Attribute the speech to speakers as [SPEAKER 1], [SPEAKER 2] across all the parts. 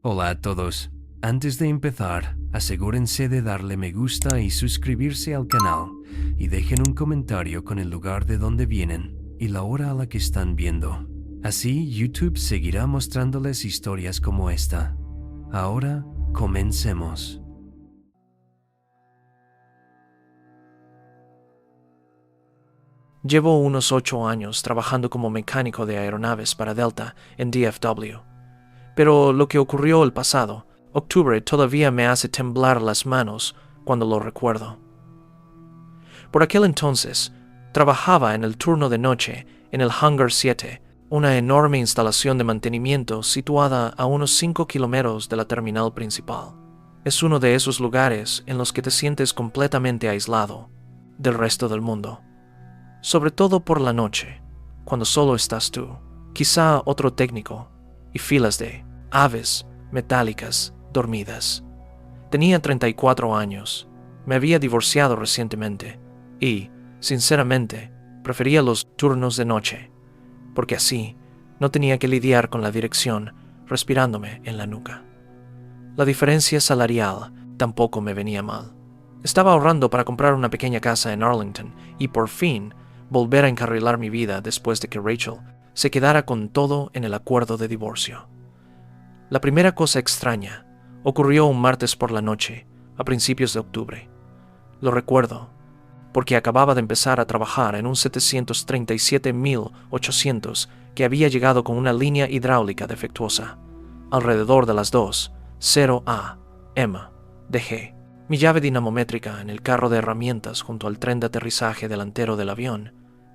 [SPEAKER 1] Hola a todos. Antes de empezar, asegúrense de darle me gusta y suscribirse al canal, y dejen un comentario con el lugar de donde vienen y la hora a la que están viendo. Así, YouTube seguirá mostrándoles historias como esta. Ahora, comencemos.
[SPEAKER 2] Llevo unos 8 años trabajando como mecánico de aeronaves para Delta en DFW. Pero lo que ocurrió el pasado octubre todavía me hace temblar las manos cuando lo recuerdo. Por aquel entonces, trabajaba en el turno de noche en el Hangar 7, una enorme instalación de mantenimiento situada a unos 5 kilómetros de la terminal principal. Es uno de esos lugares en los que te sientes completamente aislado del resto del mundo. Sobre todo por la noche, cuando solo estás tú, quizá otro técnico, y filas de aves metálicas dormidas. Tenía 34 años, me había divorciado recientemente y, sinceramente, prefería los turnos de noche, porque así no tenía que lidiar con la dirección respirándome en la nuca. La diferencia salarial tampoco me venía mal. Estaba ahorrando para comprar una pequeña casa en Arlington y por fin volver a encarrilar mi vida después de que Rachel se quedara con todo en el acuerdo de divorcio. La primera cosa extraña ocurrió un martes por la noche, a principios de octubre. Lo recuerdo, porque acababa de empezar a trabajar en un 737-800 que había llegado con una línea hidráulica defectuosa. Alrededor de las 2:00 a.m. dejé mi llave dinamométrica en el carro de herramientas junto al tren de aterrizaje delantero del avión.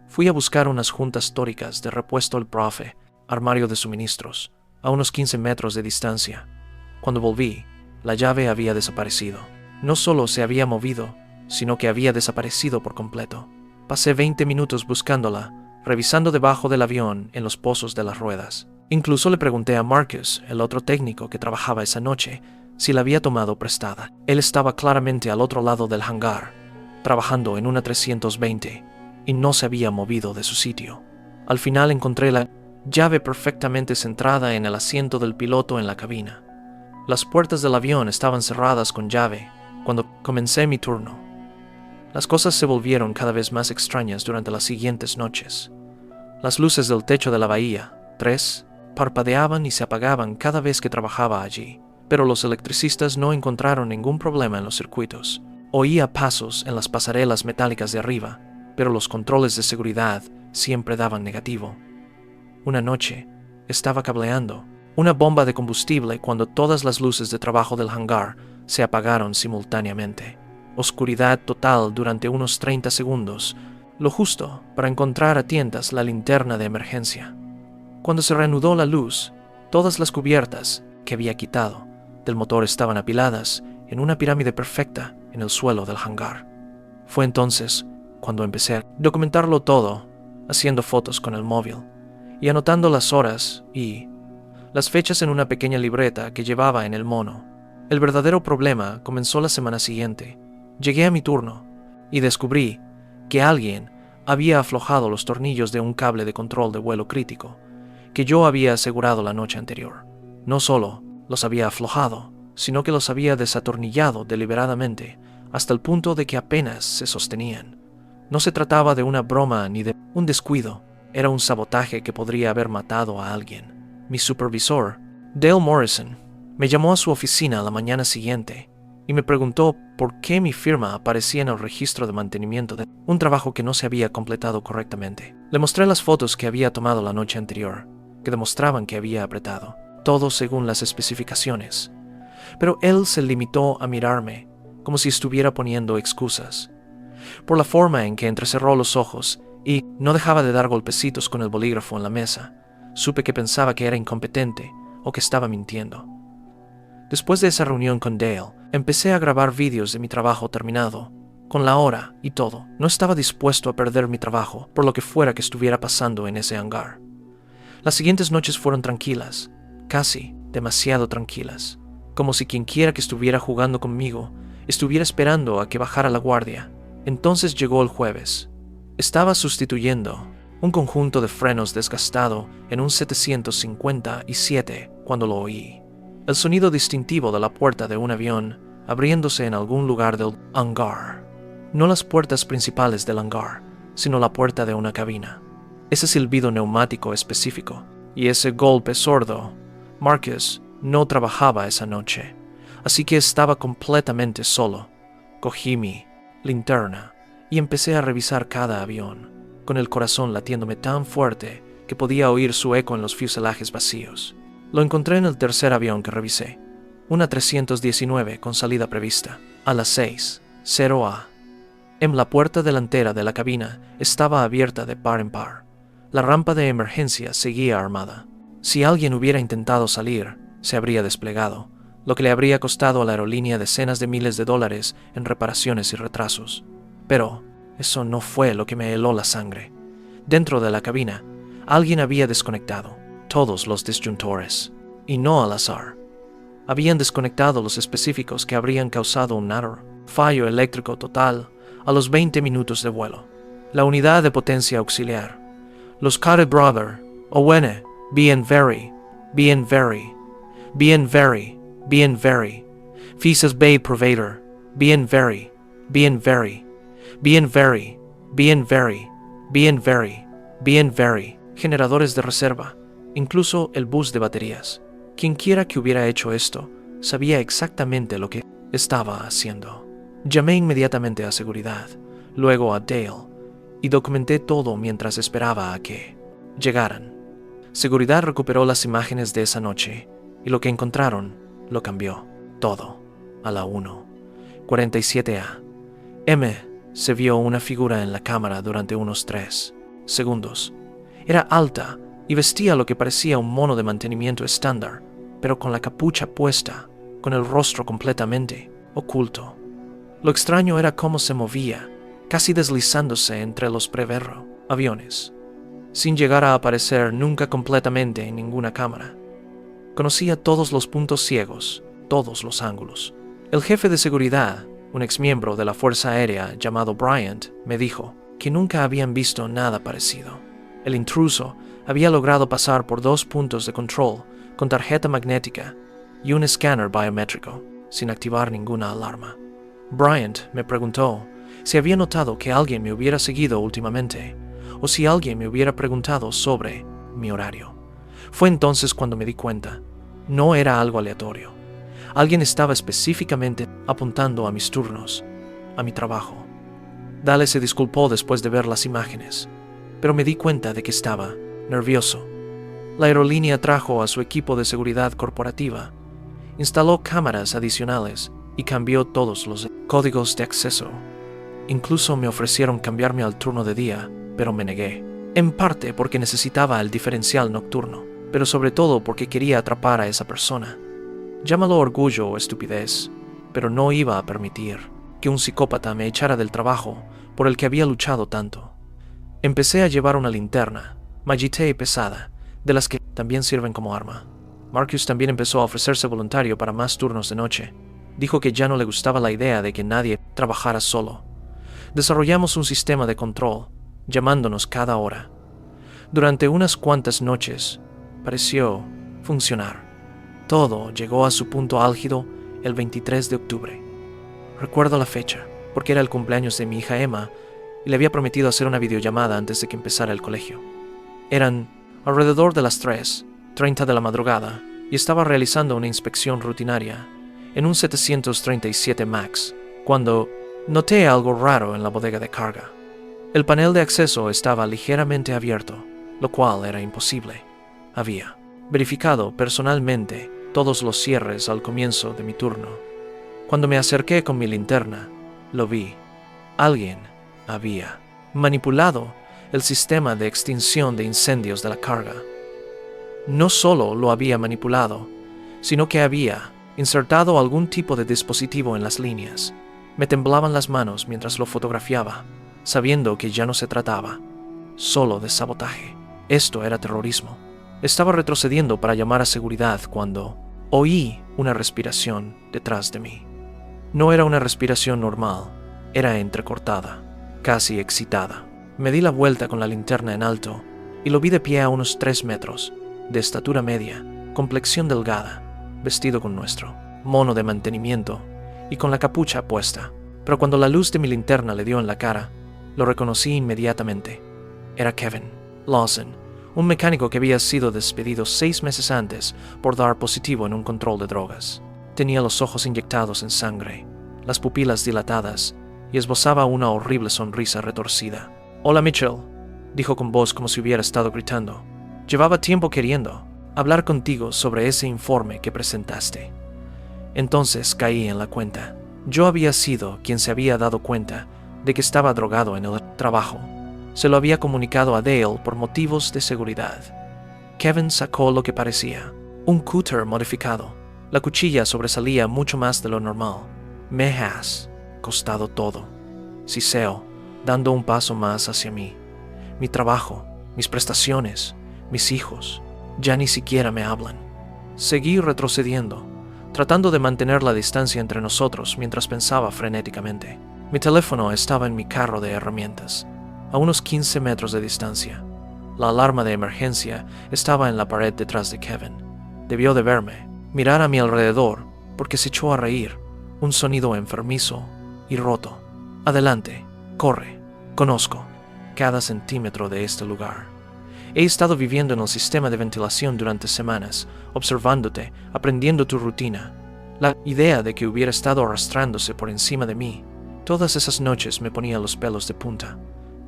[SPEAKER 2] Fui a buscar unas juntas tóricas de repuesto al profe, armario de suministros, a unos 15 metros de distancia. Cuando volví, la llave había desaparecido. No solo se había movido, sino que había desaparecido por completo. Pasé 20 minutos buscándola, revisando debajo del avión en los pozos de las ruedas. Incluso le pregunté a Marcus, el otro técnico que trabajaba esa noche, si la había tomado prestada. Él estaba claramente al otro lado del hangar, trabajando en una 320, y no se había movido de su sitio. Al final encontré la llave perfectamente centrada en el asiento del piloto en la cabina. Las puertas del avión estaban cerradas con llave cuando comencé mi turno. Las cosas se volvieron cada vez más extrañas durante las siguientes noches. Las luces del techo de la bahía, 3, parpadeaban y se apagaban cada vez que trabajaba allí, pero los electricistas no encontraron ningún problema en los circuitos. Oía pasos en las pasarelas metálicas de arriba, pero los controles de seguridad siempre daban negativo. Una noche, estaba cableando una bomba de combustible cuando todas las luces de trabajo del hangar se apagaron simultáneamente. Oscuridad total durante unos 30 segundos, lo justo para encontrar a tientas la linterna de emergencia. Cuando se reanudó la luz, todas las cubiertas que había quitado del motor estaban apiladas en una pirámide perfecta en el suelo del hangar. Fue entonces cuando empecé a documentarlo todo, haciendo fotos con el móvil y anotando las horas y las fechas en una pequeña libreta que llevaba en el mono. El verdadero problema comenzó la semana siguiente. Llegué a mi turno y descubrí que alguien había aflojado los tornillos de un cable de control de vuelo crítico que yo había asegurado la noche anterior. No solo los había aflojado, sino que los había desatornillado deliberadamente hasta el punto de que apenas se sostenían. No se trataba de una broma ni de un descuido, era un sabotaje que podría haber matado a alguien. Mi supervisor, Dale Morrison, me llamó a su oficina la mañana siguiente y me preguntó por qué mi firma aparecía en el registro de mantenimiento de un trabajo que no se había completado correctamente. Le mostré las fotos que había tomado la noche anterior, que demostraban que había apretado, todo según las especificaciones. Pero él se limitó a mirarme, como si estuviera poniendo excusas. Por la forma en que entrecerró los ojos y no dejaba de dar golpecitos con el bolígrafo en la mesa, supe que pensaba que era incompetente o que estaba mintiendo. Después de esa reunión con Dale, empecé a grabar vídeos de mi trabajo terminado, con la hora y todo. No estaba dispuesto a perder mi trabajo por lo que fuera que estuviera pasando en ese hangar. Las siguientes noches fueron tranquilas, casi demasiado tranquilas, como si quienquiera que estuviera jugando conmigo estuviera esperando a que bajara la guardia. Entonces llegó el jueves. Estaba sustituyendo un conjunto de frenos desgastado en un 757 cuando lo oí. el sonido distintivo de la puerta de un avión abriéndose en algún lugar del hangar. No las puertas principales del hangar, sino la puerta de una cabina. Ese silbido neumático específico y ese golpe sordo. Marcus no trabajaba esa noche, así que estaba completamente solo. Cogí mi linterna y empecé a revisar cada avión, con el corazón latiéndome tan fuerte que podía oír su eco en los fuselajes vacíos. Lo encontré en el tercer avión que revisé, una 319 con salida prevista, a las 6:00 a. En la puerta delantera de la cabina estaba abierta de par en par. La rampa de emergencia seguía armada. Si alguien hubiera intentado salir, se habría desplegado, lo que le habría costado a la aerolínea decenas de miles de dólares en reparaciones y retrasos. Pero eso no fue lo que me heló la sangre. Dentro de la cabina, alguien había desconectado todos los disyuntores, y no al azar. Habían desconectado los específicos que habrían causado un fallo eléctrico total a los 20 minutos de vuelo. La unidad de potencia auxiliar, los Carter Brother, Owene, bien very, Fisas Bay Provider, bien very, generadores de reserva, incluso el bus de baterías. Quienquiera que hubiera hecho esto, sabía exactamente lo que estaba haciendo. Llamé inmediatamente a seguridad, luego a Dale, y documenté todo mientras esperaba a que llegaran. Seguridad recuperó las imágenes de esa noche, y lo que encontraron lo cambió todo. A la 1:47 a.m. se vio una figura en la cámara durante unos 3 segundos. Era alta y vestía lo que parecía un mono de mantenimiento estándar, pero con la capucha puesta, con el rostro completamente oculto. Lo extraño era cómo se movía, casi deslizándose entre los aviones, sin llegar a aparecer nunca completamente en ninguna cámara. Conocía todos los puntos ciegos, todos los ángulos. El jefe de seguridad, un exmiembro de la Fuerza Aérea llamado Bryant, me dijo que nunca habían visto nada parecido. El intruso había logrado pasar por 2 puntos de control con tarjeta magnética y un escáner biométrico, sin activar ninguna alarma. Bryant me preguntó si había notado que alguien me hubiera seguido últimamente, o si alguien me hubiera preguntado sobre mi horario. Fue entonces cuando me di cuenta. No era algo aleatorio. Alguien estaba específicamente apuntando a mis turnos, a mi trabajo. Dale se disculpó después de ver las imágenes, pero me di cuenta de que estaba nervioso. La aerolínea trajo a su equipo de seguridad corporativa, instaló cámaras adicionales y cambió todos los códigos de acceso. Incluso me ofrecieron cambiarme al turno de día, pero me negué. En parte porque necesitaba el diferencial nocturno, pero sobre todo porque quería atrapar a esa persona. Llámalo orgullo o estupidez, pero no iba a permitir que un psicópata me echara del trabajo por el que había luchado tanto. Empecé a llevar una linterna, Magite pesada, de las que también sirven como arma. Marcus también empezó a ofrecerse voluntario para más turnos de noche. Dijo que ya no le gustaba la idea de que nadie trabajara solo. Desarrollamos un sistema de control, llamándonos cada hora. Durante unas cuantas noches, pareció funcionar. Todo llegó a su punto álgido el 23 de octubre. Recuerdo la fecha, porque era el cumpleaños de mi hija Emma y le había prometido hacer una videollamada antes de que empezara el colegio. Eran alrededor de las 3:30 de la madrugada y estaba realizando una inspección rutinaria en un 737 MAX cuando noté algo raro en la bodega de carga. El panel de acceso estaba ligeramente abierto, lo cual era imposible. Había verificado personalmente todos los cierres al comienzo de mi turno. Cuando me acerqué con mi linterna, lo vi. Alguien había manipulado el sistema de extinción de incendios de la carga. No solo lo había manipulado, sino que había insertado algún tipo de dispositivo en las líneas. Me temblaban las manos mientras lo fotografiaba, sabiendo que ya no se trataba solo de sabotaje. Esto era terrorismo. Estaba retrocediendo para llamar a seguridad cuando oí una respiración detrás de mí. No era una respiración normal, era entrecortada, casi excitada. Me di la vuelta con la linterna en alto y lo vi de pie a unos 3 metros, de estatura media, complexión delgada, vestido con nuestro mono de mantenimiento y con la capucha puesta. Pero cuando la luz de mi linterna le dio en la cara, lo reconocí inmediatamente. Era Kevin Lawson, un mecánico que había sido despedido 6 meses antes por dar positivo en un control de drogas. Tenía los ojos inyectados en sangre, las pupilas dilatadas y esbozaba una horrible sonrisa retorcida. «Hola, Mitchell», dijo con voz como si hubiera estado gritando. «Llevaba tiempo queriendo hablar contigo sobre ese informe que presentaste». Entonces caí en la cuenta. Yo había sido quien se había dado cuenta de que estaba drogado en el trabajo. Se lo había comunicado a Dale por motivos de seguridad. Kevin sacó lo que parecía un cúter modificado. La cuchilla sobresalía mucho más de lo normal. Me has costado todo. Siseo, dando un paso más hacia mí. Mi trabajo, mis prestaciones, mis hijos, ya ni siquiera me hablan. Seguí retrocediendo, tratando de mantener la distancia entre nosotros mientras pensaba frenéticamente. Mi teléfono estaba en mi carro de herramientas, a unos 15 metros de distancia. La alarma de emergencia estaba en la pared detrás de Kevin. Debió de verme, mirar a mi alrededor, porque se echó a reír, un sonido enfermizo y roto. «Adelante, corre, conozco cada centímetro de este lugar. He estado viviendo en el sistema de ventilación durante semanas, observándote, aprendiendo tu rutina. La idea de que hubiera estado arrastrándose por encima de mí, todas esas noches me ponía los pelos de punta.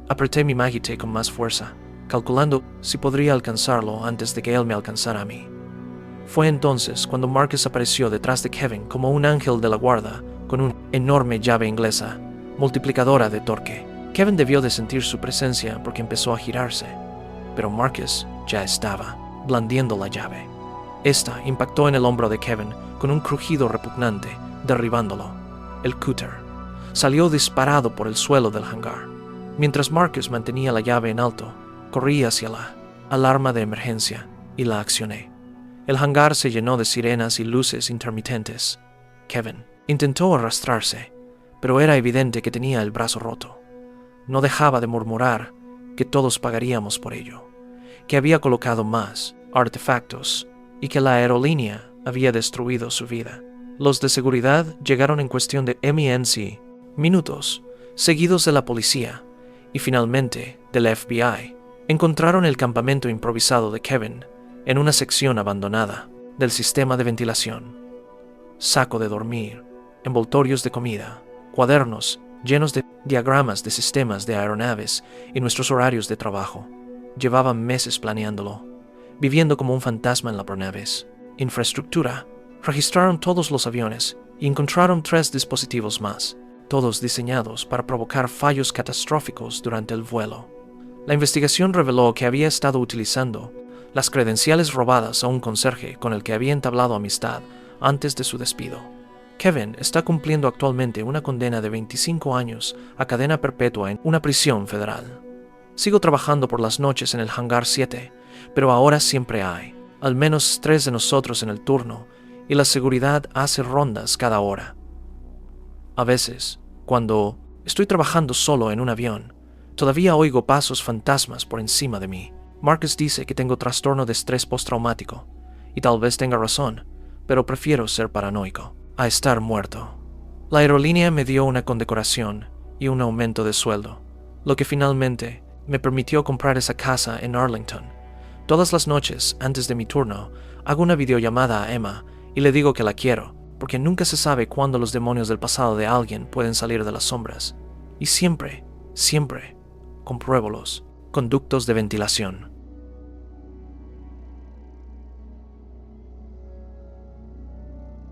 [SPEAKER 2] Apreté mi Magite con más fuerza, calculando si podría alcanzarlo antes de que él me alcanzara a mí. Fue entonces cuando Marcus apareció detrás de Kevin como un ángel de la guarda, con una enorme llave inglesa, multiplicadora de torque. Kevin debió de sentir su presencia porque empezó a girarse, pero Marcus ya estaba blandiendo la llave. Esta impactó en el hombro de Kevin con un crujido repugnante, derribándolo. El cúter salió disparado por el suelo del hangar. Mientras Marcus mantenía la llave en alto, corrí hacia la alarma de emergencia y la accioné. El hangar se llenó de sirenas y luces intermitentes. Kevin intentó arrastrarse, pero era evidente que tenía el brazo roto. No dejaba de murmurar que todos pagaríamos por ello, que había colocado más artefactos y que la aerolínea había destruido su vida. Los de seguridad llegaron en cuestión de MNC, minutos, seguidos de la policía y finalmente del FBI. Encontraron el campamento improvisado de Kevin en una sección abandonada del sistema de ventilación. Saco de dormir, envoltorios de comida, cuadernos llenos de diagramas de sistemas de aeronaves y nuestros horarios de trabajo. Llevaba meses planeándolo, viviendo como un fantasma en la aeronaves. Infraestructura. Registraron todos los aviones y encontraron 3 dispositivos más, todos diseñados para provocar fallos catastróficos durante el vuelo. La investigación reveló que había estado utilizando las credenciales robadas a un conserje con el que había entablado amistad antes de su despido. Kevin está cumpliendo actualmente una condena de 25 años a cadena perpetua en una prisión federal. Sigo trabajando por las noches en el Hangar 7, pero ahora siempre hay al menos 3 de nosotros en el turno y la seguridad hace rondas cada hora. A veces, cuando estoy trabajando solo en un avión, todavía oigo pasos fantasmas por encima de mí. Marcus dice que tengo trastorno de estrés postraumático, y tal vez tenga razón, pero prefiero ser paranoico a estar muerto. La aerolínea me dio una condecoración y un aumento de sueldo, lo que finalmente me permitió comprar esa casa en Arlington. Todas las noches, antes de mi turno, hago una videollamada a Emma y le digo que la quiero, porque nunca se sabe cuándo los demonios del pasado de alguien pueden salir de las sombras. Y siempre, compruebo los conductos de ventilación.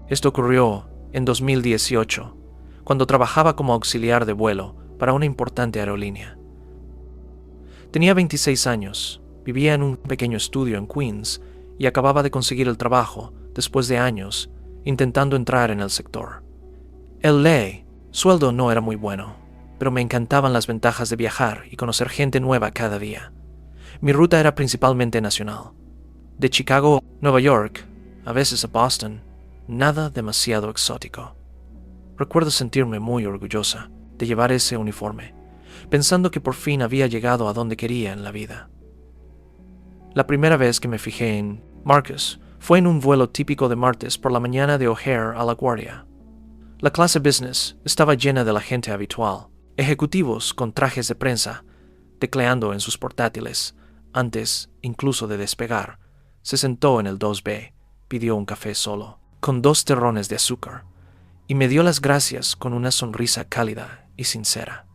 [SPEAKER 2] Esto ocurrió en 2018, cuando trabajaba como auxiliar de vuelo para una importante aerolínea. Tenía 26 años, vivía en un pequeño estudio en Queens y acababa de conseguir el trabajo después de años intentando entrar en el sector. El sueldo no era muy bueno, pero me encantaban las ventajas de viajar y conocer gente nueva cada día. Mi ruta era principalmente nacional, de Chicago a Nueva York, a veces a Boston. Nada demasiado exótico. Recuerdo sentirme muy orgullosa de llevar ese uniforme, pensando que por fin había llegado a donde quería en la vida. La primera vez que me fijé en Marcus Fue en un vuelo típico de martes por la mañana de O'Hare a LaGuardia. La clase business estaba llena de la gente habitual, ejecutivos con trajes de prensa, tecleando en sus portátiles. Antes, incluso de despegar, se sentó en el 2B, pidió un café solo, con 2 terrones de azúcar, y me dio las gracias con una sonrisa cálida y sincera.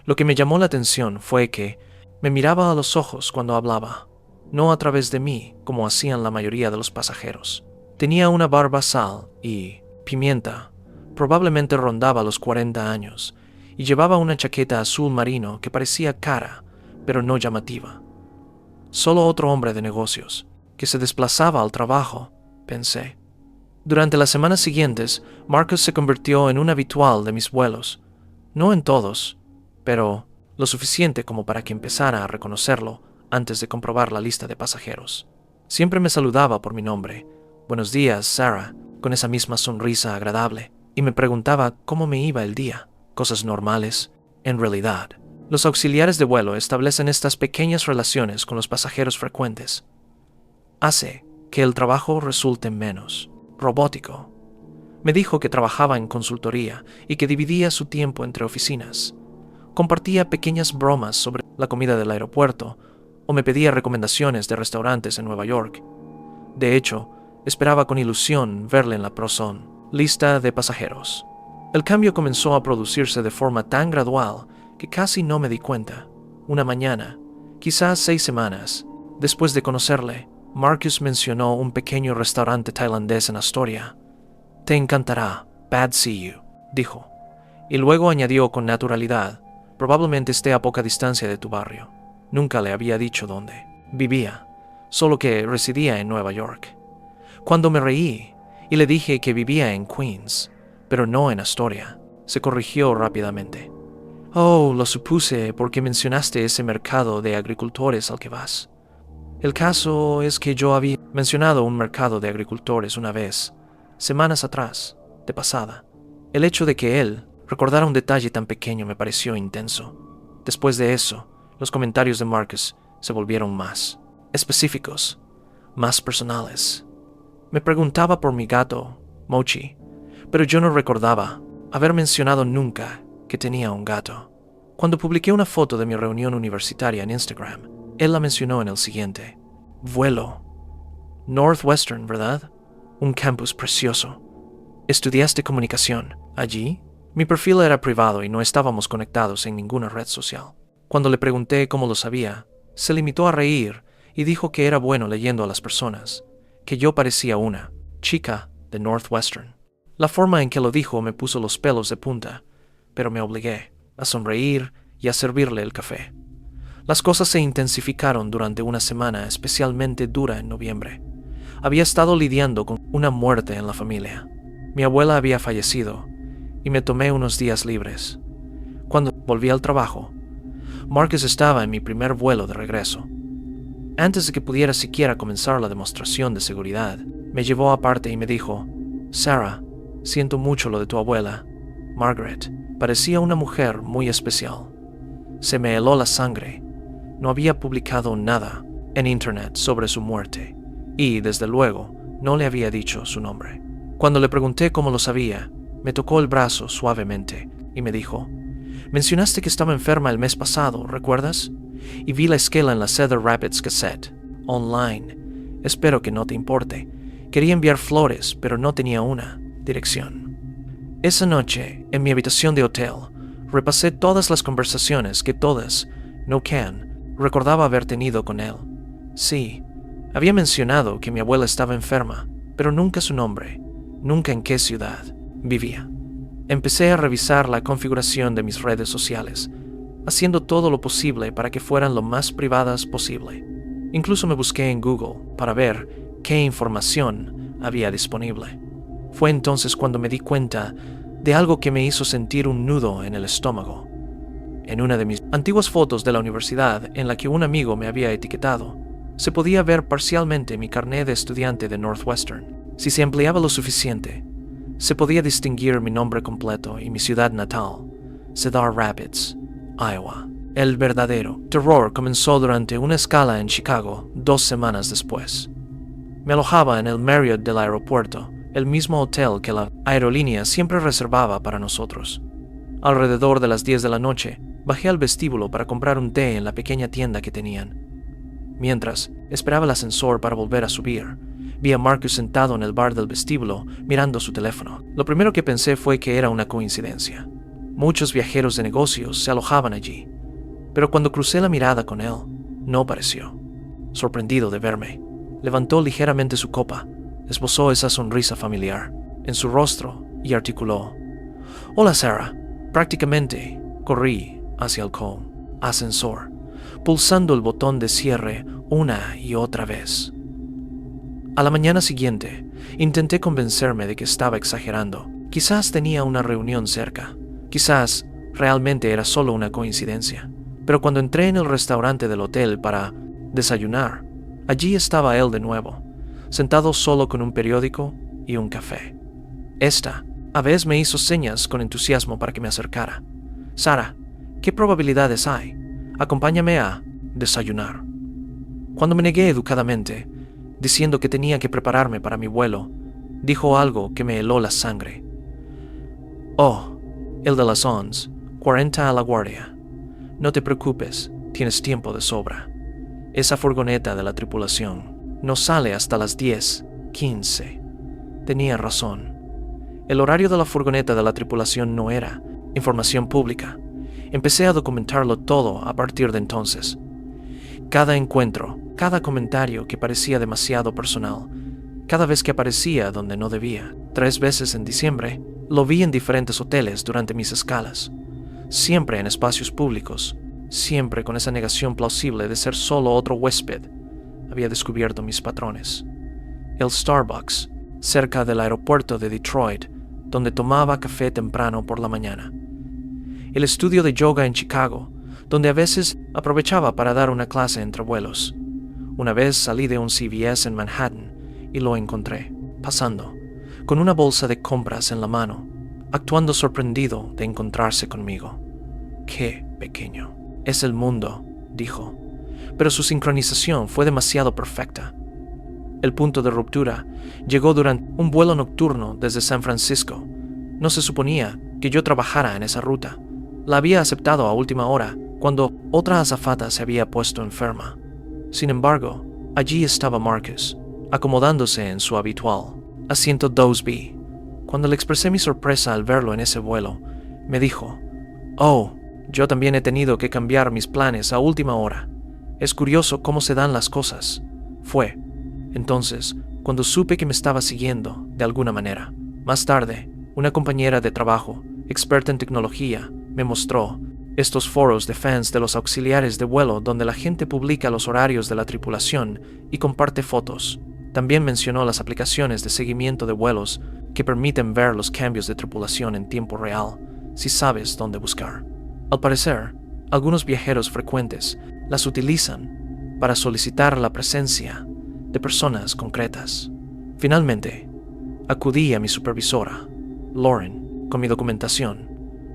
[SPEAKER 2] Lo que me llamó la atención fue que me miraba a los ojos cuando hablaba, no a través de mí como hacían la mayoría de los pasajeros. Tenía una barba sal y pimienta, probablemente rondaba los 40 años, y llevaba una chaqueta azul marino que parecía cara, pero no llamativa. Solo otro hombre de negocios, que se desplazaba al trabajo, pensé. Durante las semanas siguientes, Marcus se convirtió en un habitual de mis vuelos. No en todos, pero lo suficiente como para que empezara a reconocerlo antes de comprobar la lista de pasajeros. Siempre me saludaba por mi nombre. «Buenos días, Sarah», con esa misma sonrisa agradable, y me preguntaba cómo me iba el día. Cosas normales, en realidad. Los auxiliares de vuelo establecen estas pequeñas relaciones con los pasajeros frecuentes. Hace que el trabajo resulte menos robótico. Me dijo que trabajaba en consultoría y que dividía su tiempo entre oficinas. Compartía pequeñas bromas sobre la comida del aeropuerto o me pedía recomendaciones de restaurantes en Nueva York. De hecho, esperaba con ilusión verle en la ProZone, lista de pasajeros. El cambio comenzó a producirse de forma tan gradual que casi no me di cuenta. Una mañana, quizás 6 semanas, después de conocerle, Marcus mencionó un pequeño restaurante tailandés en Astoria. «Te encantará, Bad See You», dijo, y luego añadió con naturalidad, «Probablemente esté a poca distancia de tu barrio». Nunca le había dicho dónde vivía, solo que residía en Nueva York. Cuando me reí y le dije que vivía en Queens, pero no en Astoria, se corrigió rápidamente. «Oh, lo supuse porque mencionaste ese mercado de agricultores al que vas». El caso es que yo había mencionado un mercado de agricultores una vez, semanas atrás, de pasada. El hecho de que él recordara un detalle tan pequeño me pareció intenso. Después de eso, los comentarios de Marcus se volvieron más específicos, más personales. Me preguntaba por mi gato, Mochi, pero yo no recordaba haber mencionado nunca que tenía un gato. Cuando publiqué una foto de mi reunión universitaria en Instagram, él la mencionó en el siguiente. «Vuelo. Northwestern, ¿verdad? Un campus precioso. ¿Estudiaste comunicación allí?» Mi perfil era privado y no estábamos conectados en ninguna red social. Cuando le pregunté cómo lo sabía, se limitó a reír y dijo que era bueno leyendo a las personas, que yo parecía una chica de Northwestern. La forma en que lo dijo me puso los pelos de punta, pero me obligué a sonreír y a servirle el café. Las cosas se intensificaron durante una semana especialmente dura en noviembre. Había estado lidiando con una muerte en la familia. Mi abuela había fallecido y me tomé unos días libres. Cuando volví al trabajo, Marcus estaba en mi primer vuelo de regreso. Antes de que pudiera siquiera comenzar la demostración de seguridad, me llevó aparte y me dijo: «Sarah, siento mucho lo de tu abuela. Margaret parecía una mujer muy especial». Se me heló la sangre. No había publicado nada en internet sobre su muerte y, desde luego, no le había dicho su nombre. Cuando le pregunté cómo lo sabía, me tocó el brazo suavemente y me dijo: «Mencionaste que estaba enferma el mes pasado, ¿recuerdas? Y vi la esquela en la Cedar Rapids Gazette, online. Espero que no te importe. Quería enviar flores, pero no tenía una dirección». Esa noche, en mi habitación de hotel, repasé todas las conversaciones que todas, no can, recordaba haber tenido con él. Sí, había mencionado que mi abuela estaba enferma, pero nunca su nombre, nunca en qué ciudad vivía. Empecé a revisar la configuración de mis redes sociales, haciendo todo lo posible para que fueran lo más privadas posible. Incluso me busqué en Google para ver qué información había disponible. Fue entonces cuando me di cuenta de algo que me hizo sentir un nudo en el estómago. En una de mis antiguas fotos de la universidad en la que un amigo me había etiquetado, se podía ver parcialmente mi carné de estudiante de Northwestern. Si se ampliaba lo suficiente, se podía distinguir mi nombre completo y mi ciudad natal, Cedar Rapids, Iowa. El verdadero terror comenzó durante una escala en Chicago 2 semanas después. Me alojaba en el Marriott del aeropuerto, el mismo hotel que la aerolínea siempre reservaba para nosotros. Alrededor de las 10 de la noche, bajé al vestíbulo para comprar un té en la pequeña tienda que tenían. Mientras esperaba el ascensor para volver a subir, vi a Marcus sentado en el bar del vestíbulo mirando su teléfono. Lo primero que pensé fue que era una coincidencia. Muchos viajeros de negocios se alojaban allí, pero cuando crucé la mirada con él, no pareció. Sorprendido de verme, levantó ligeramente su copa, esbozó esa sonrisa familiar en su rostro y articuló: «Hola, Sarah». Prácticamente corrí hacia el ascensor, pulsando el botón de cierre una y otra vez. A la mañana siguiente, intenté convencerme de que estaba exagerando. Quizás tenía una reunión cerca. Quizás realmente era solo una coincidencia. Pero cuando entré en el restaurante del hotel para desayunar, allí estaba él de nuevo, sentado solo con un periódico y un café. Esta vez me hizo señas con entusiasmo para que me acercara. «Sarah, ¿qué probabilidades hay? Acompáñame a desayunar». Cuando me negué educadamente, diciendo que tenía que prepararme para mi vuelo, dijo algo que me heló la sangre. «Oh, el de las 11, 40 a la guardia. No te preocupes, tienes tiempo de sobra. Esa furgoneta de la tripulación no sale hasta las 10:15. Tenía razón. El horario de la furgoneta de la tripulación no era información pública. Empecé a documentarlo todo a partir de entonces. Cada encuentro, cada comentario que parecía demasiado personal, cada vez que aparecía donde no debía. 3 veces en diciembre, lo vi en diferentes hoteles durante mis escalas. Siempre en espacios públicos, siempre con esa negación plausible de ser solo otro huésped. Había descubierto mis patrones. El Starbucks, cerca del aeropuerto de Detroit, donde tomaba café temprano por la mañana. El estudio de yoga en Chicago, donde a veces aprovechaba para dar una clase entre vuelos. Una vez salí de un CVS en Manhattan y lo encontré, pasando, con una bolsa de compras en la mano, actuando sorprendido de encontrarse conmigo. «Qué pequeño es el mundo», dijo, pero su sincronización fue demasiado perfecta. El punto de ruptura llegó durante un vuelo nocturno desde San Francisco. No se suponía que yo trabajara en esa ruta. La había aceptado a última hora, cuando otra azafata se había puesto enferma. Sin embargo, allí estaba Marcus, acomodándose en su habitual asiento 2B. Cuando le expresé mi sorpresa al verlo en ese vuelo, me dijo: «Oh, yo también he tenido que cambiar mis planes a última hora. Es curioso cómo se dan las cosas». Fue entonces cuando supe que me estaba siguiendo de alguna manera. Más tarde, una compañera de trabajo, experta en tecnología, me mostró estos foros de fans de los auxiliares de vuelo donde la gente publica los horarios de la tripulación y comparte fotos. También mencionó las aplicaciones de seguimiento de vuelos que permiten ver los cambios de tripulación en tiempo real, si sabes dónde buscar. Al parecer, algunos viajeros frecuentes las utilizan para solicitar la presencia de personas concretas. Finalmente, acudí a mi supervisora, Lauren, con mi documentación.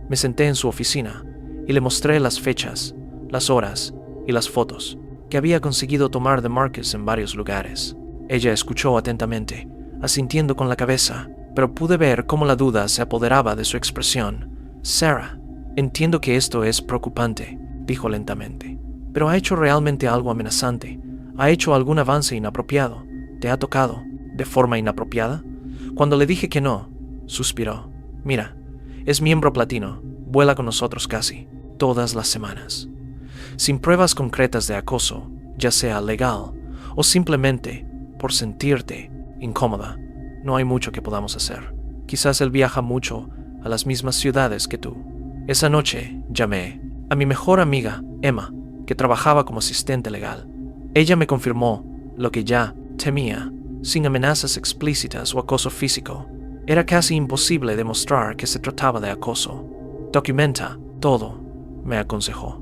[SPEAKER 2] Me senté en su oficina y le mostré las fechas, las horas y las fotos que había conseguido tomar de Marcus en varios lugares. Ella escuchó atentamente, asintiendo con la cabeza, pero pude ver cómo la duda se apoderaba de su expresión. «Sarah, entiendo que esto es preocupante», dijo lentamente, «pero ¿ha hecho realmente algo amenazante? ¿Ha hecho algún avance inapropiado? ¿Te ha tocado de forma inapropiada?» Cuando le dije que no, suspiró. «Mira, es miembro platino, vuela con nosotros casi todas las semanas. Sin pruebas concretas de acoso, ya sea legal o simplemente por sentirte incómoda, no hay mucho que podamos hacer. Quizás él viaja mucho a las mismas ciudades que tú». Esa noche llamé a mi mejor amiga, Emma, que trabajaba como asistente legal. Ella me confirmó lo que ya temía. Sin amenazas explícitas o acoso físico, era casi imposible demostrar que se trataba de acoso. «Documenta todo», me aconsejó.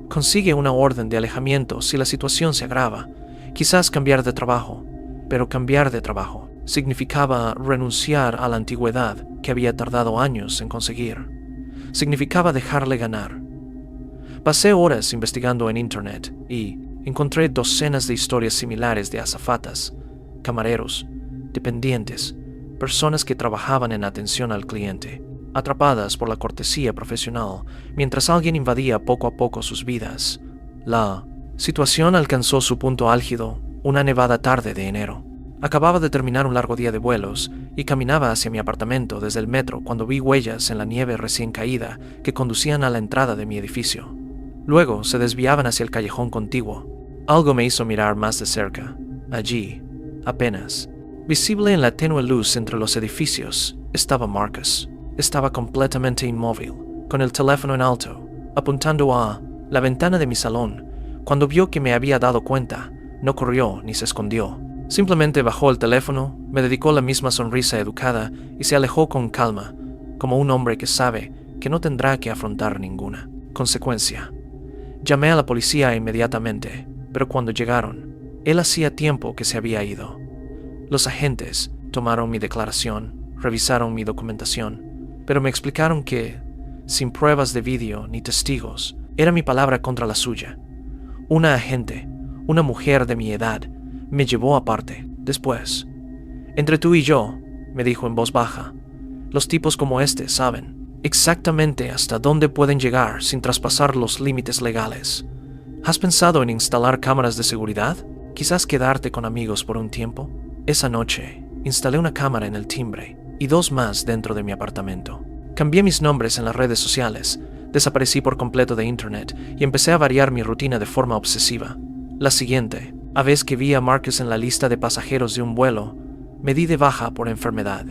[SPEAKER 2] «Consigue una orden de alejamiento si la situación se agrava. Quizás cambiar de trabajo». Pero cambiar de trabajo significaba renunciar a la antigüedad que había tardado años en conseguir. Significaba dejarle ganar. Pasé horas investigando en Internet y encontré docenas de historias similares de azafatas, camareros, dependientes, personas que trabajaban en atención al cliente, atrapadas por la cortesía profesional mientras alguien invadía poco a poco sus vidas. La situación alcanzó su punto álgido una nevada tarde de enero. Acababa de terminar un largo día de vuelos y caminaba hacia mi apartamento desde el metro cuando vi huellas en la nieve recién caída que conducían a la entrada de mi edificio. Luego se desviaban hacia el callejón contiguo. Algo me hizo mirar más de cerca. Allí, apenas, visible en la tenue luz entre los edificios, estaba Marcus. Estaba completamente inmóvil, con el teléfono en alto, apuntando a la ventana de mi salón. Cuando vio que me había dado cuenta, no corrió ni se escondió. Simplemente bajó el teléfono, me dedicó la misma sonrisa educada y se alejó con calma, como un hombre que sabe que no tendrá que afrontar ninguna consecuencia. Llamé a la policía inmediatamente, pero cuando llegaron, él hacía tiempo que se había ido. Los agentes tomaron mi declaración, revisaron mi documentación, pero me explicaron que, sin pruebas de vídeo ni testigos, era mi palabra contra la suya. Una agente, una mujer de mi edad, me llevó aparte. Después, entre tú y yo, me dijo en voz baja, los tipos como este saben exactamente hasta dónde pueden llegar sin traspasar los límites legales. ¿Has pensado en instalar cámaras de seguridad? ¿Quizás quedarte con amigos por un tiempo? Esa noche, instalé una cámara en el timbre y 2 más dentro de mi apartamento. Cambié mis nombres en las redes sociales, desaparecí por completo de internet y empecé a variar mi rutina de forma obsesiva. La siguiente, a vez que vi a Marcus en la lista de pasajeros de un vuelo, me di de baja por enfermedad.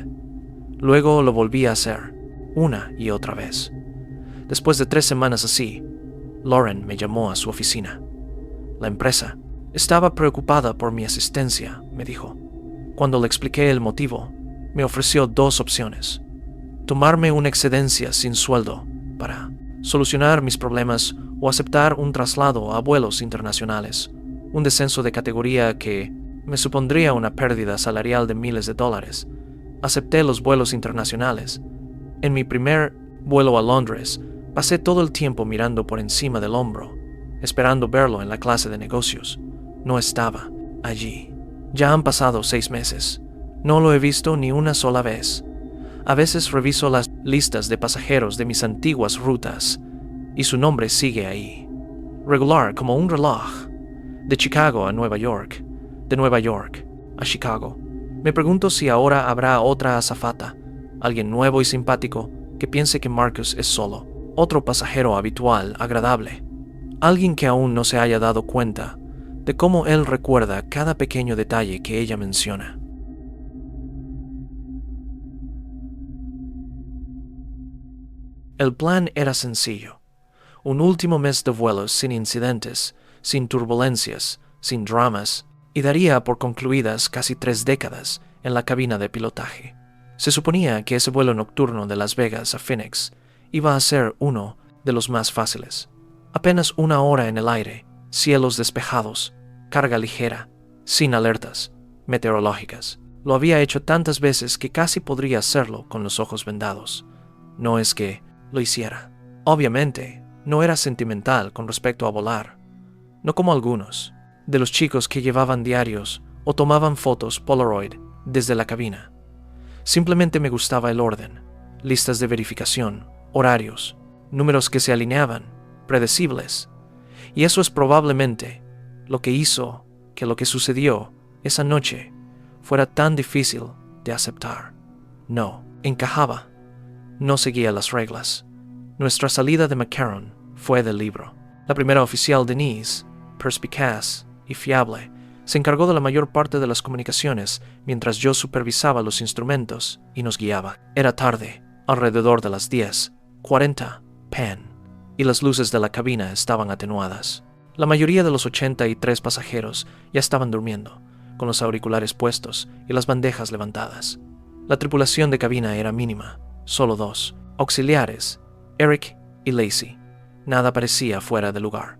[SPEAKER 2] Luego lo volví a hacer, una y otra vez. Después de 3 semanas así, Lauren me llamó a su oficina. La empresa estaba preocupada por mi asistencia, me dijo. Cuando le expliqué el motivo, me ofreció 2 opciones. Tomarme una excedencia sin sueldo para solucionar mis problemas o aceptar un traslado a vuelos internacionales, un descenso de categoría que me supondría una pérdida salarial de miles de dólares. Acepté los vuelos internacionales. En mi primer vuelo a Londres, pasé todo el tiempo mirando por encima del hombro, esperando verlo en la clase de negocios. No estaba allí. Ya han pasado 6 meses. No lo he visto ni una sola vez. A veces reviso las listas de pasajeros de mis antiguas rutas y su nombre sigue ahí. Regular como un reloj. De Chicago a Nueva York. De Nueva York a Chicago. Me pregunto si ahora habrá otra azafata, alguien nuevo y simpático que piense que Marcus es solo. Otro pasajero habitual, agradable. Alguien que aún no se haya dado cuenta de cómo él recuerda cada pequeño detalle que ella menciona. El plan era sencillo. Un último mes de vuelos sin incidentes, sin turbulencias, sin dramas, y daría por concluidas casi 3 décadas en la cabina de pilotaje. Se suponía que ese vuelo nocturno de Las Vegas a Phoenix iba a ser uno de los más fáciles. Apenas 1 hora en el aire, cielos despejados, carga ligera, sin alertas meteorológicas. Lo había hecho tantas veces que casi podría hacerlo con los ojos vendados. No es que lo hiciera. Obviamente, no era sentimental con respecto a volar. No como algunos de los chicos que llevaban diarios o tomaban fotos Polaroid desde la cabina. Simplemente me gustaba el orden, listas de verificación, horarios, números que se alineaban, predecibles. Y eso es probablemente lo que hizo que lo que sucedió esa noche fuera tan difícil de aceptar. No encajaba, no seguía las reglas. Nuestra salida de McCarran fue del libro. La primera oficial, Denise, perspicaz y fiable, se encargó de la mayor parte de las comunicaciones mientras yo supervisaba los instrumentos y nos guiaba. Era tarde, alrededor de las 10:40 p.m., y las luces de la cabina estaban atenuadas. La mayoría de los 83 pasajeros ya estaban durmiendo, con los auriculares puestos y las bandejas levantadas. La tripulación de cabina era mínima, solo 2 auxiliares, Eric y Lacey. Nada parecía fuera de lugar.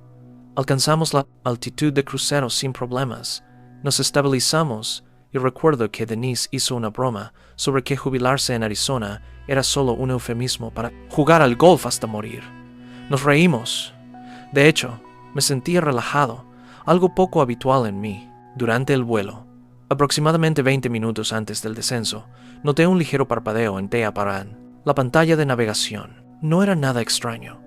[SPEAKER 2] Alcanzamos la altitud de crucero sin problemas. Nos estabilizamos y recuerdo que Denise hizo una broma sobre que jubilarse en Arizona era solo un eufemismo para jugar al golf hasta morir. Nos reímos. De hecho, me sentía relajado, algo poco habitual en mí. Durante el vuelo, Aproximadamente 20 minutos antes del descenso, noté un ligero parpadeo en Thea Paran. La pantalla de navegación no era nada extraño.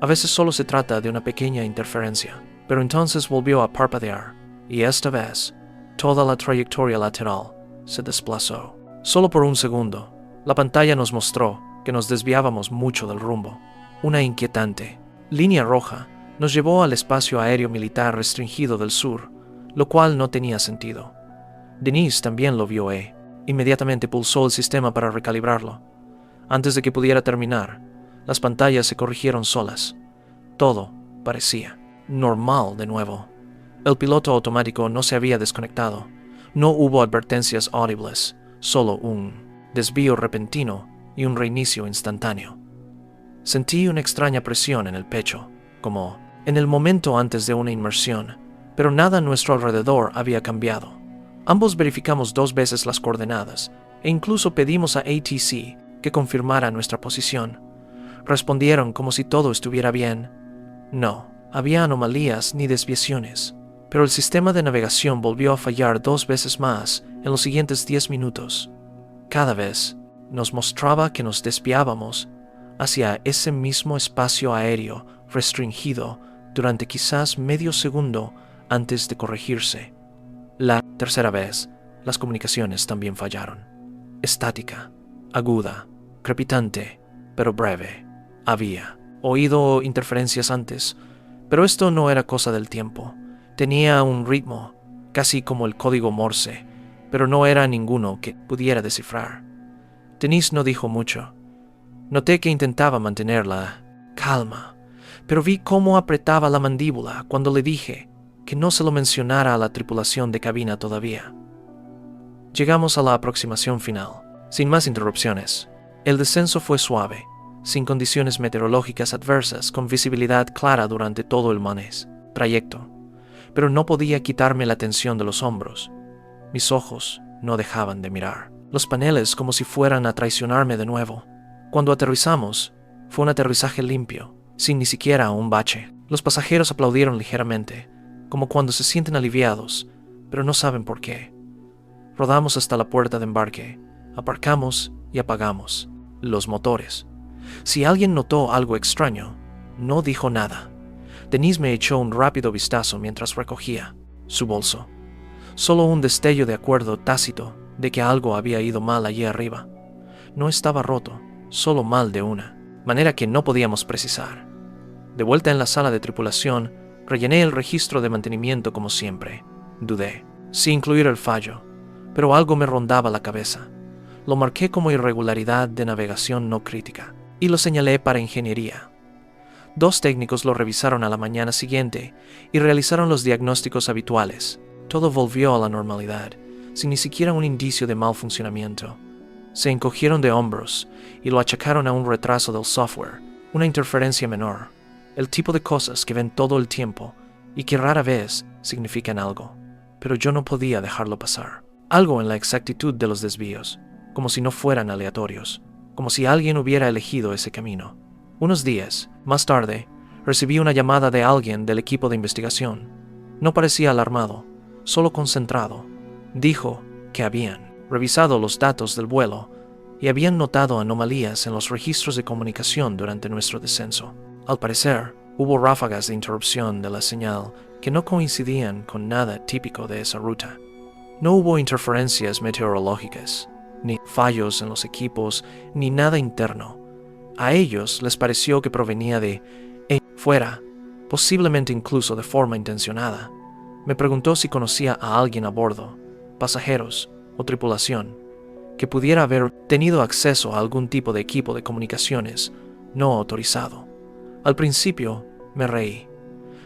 [SPEAKER 2] A veces solo se trata de una pequeña interferencia, pero entonces volvió a parpadear, y esta vez, toda la trayectoria lateral se desplazó. Solo por un segundo, la pantalla nos mostró que nos desviábamos mucho del rumbo. Una inquietante línea roja nos llevó al espacio aéreo militar restringido del sur, lo cual no tenía sentido. Denise también lo vio e inmediatamente pulsó el sistema para recalibrarlo. Antes de que pudiera terminar, las pantallas se corrigieron solas. Todo parecía normal de nuevo. El piloto automático no se había desconectado. No hubo advertencias audibles, solo un desvío repentino y un reinicio instantáneo. Sentí una extraña presión en el pecho, como en el momento antes de una inmersión, pero nada a nuestro alrededor había cambiado. Ambos verificamos 2 veces las coordenadas e incluso pedimos a ATC que confirmara nuestra posición. Respondieron como si todo estuviera bien. No, había anomalías ni desviaciones, pero el sistema de navegación volvió a fallar 2 veces más en los siguientes 10 minutos. Cada vez nos mostraba que nos desviábamos hacia ese mismo espacio aéreo restringido durante quizás medio segundo antes de corregirse. La tercera vez, las comunicaciones también fallaron. Estática, aguda, crepitante, pero breve. Había oído interferencias antes, pero esto no era cosa del tiempo. Tenía un ritmo, casi como el código Morse, pero no era ninguno que pudiera descifrar. Denise no dijo mucho. Noté que intentaba mantener la calma, pero vi cómo apretaba la mandíbula cuando le dije que no se lo mencionara a la tripulación de cabina todavía. Llegamos a la aproximación final, sin más interrupciones. El descenso fue suave, sin condiciones meteorológicas adversas, con visibilidad clara durante todo el trayecto, pero no podía quitarme la tensión de los hombros. Mis ojos no dejaban de mirar los paneles como si fueran a traicionarme de nuevo. Cuando aterrizamos, fue un aterrizaje limpio, sin ni siquiera un bache. Los pasajeros aplaudieron ligeramente, como cuando se sienten aliviados, pero no saben por qué. Rodamos hasta la puerta de embarque, aparcamos y apagamos los motores. Si alguien notó algo extraño, no dijo nada. Denise me echó un rápido vistazo mientras recogía su bolso. Solo un destello de acuerdo tácito de que algo había ido mal allí arriba. No estaba roto, solo mal de una manera que no podíamos precisar. De vuelta en la sala de tripulación, rellené el registro de mantenimiento como siempre. Dudé si incluir el fallo, pero algo me rondaba la cabeza. Lo marqué como irregularidad de navegación no crítica y lo señalé para ingeniería. 2 técnicos lo revisaron a la mañana siguiente y realizaron los diagnósticos habituales. Todo volvió a la normalidad, sin ni siquiera un indicio de mal funcionamiento. Se encogieron de hombros y lo achacaron a un retraso del software, una interferencia menor, el tipo de cosas que ven todo el tiempo y que rara vez significan algo. Pero yo no podía dejarlo pasar. Algo en la exactitud de los desvíos, como si no fueran aleatorios, como si alguien hubiera elegido ese camino. Unos días más tarde, recibí una llamada de alguien del equipo de investigación. No parecía alarmado, solo concentrado. Dijo que habían revisado los datos del vuelo y habían notado anomalías en los registros de comunicación durante nuestro descenso. Al parecer, hubo ráfagas de interrupción de la señal que no coincidían con nada típico de esa ruta. No hubo interferencias meteorológicas, ni fallos en los equipos, ni nada interno. A ellos les pareció que provenía de fuera, posiblemente incluso de forma intencionada. Me preguntó si conocía a alguien a bordo, pasajeros o tripulación, que pudiera haber tenido acceso a algún tipo de equipo de comunicaciones no autorizado. Al principio me reí.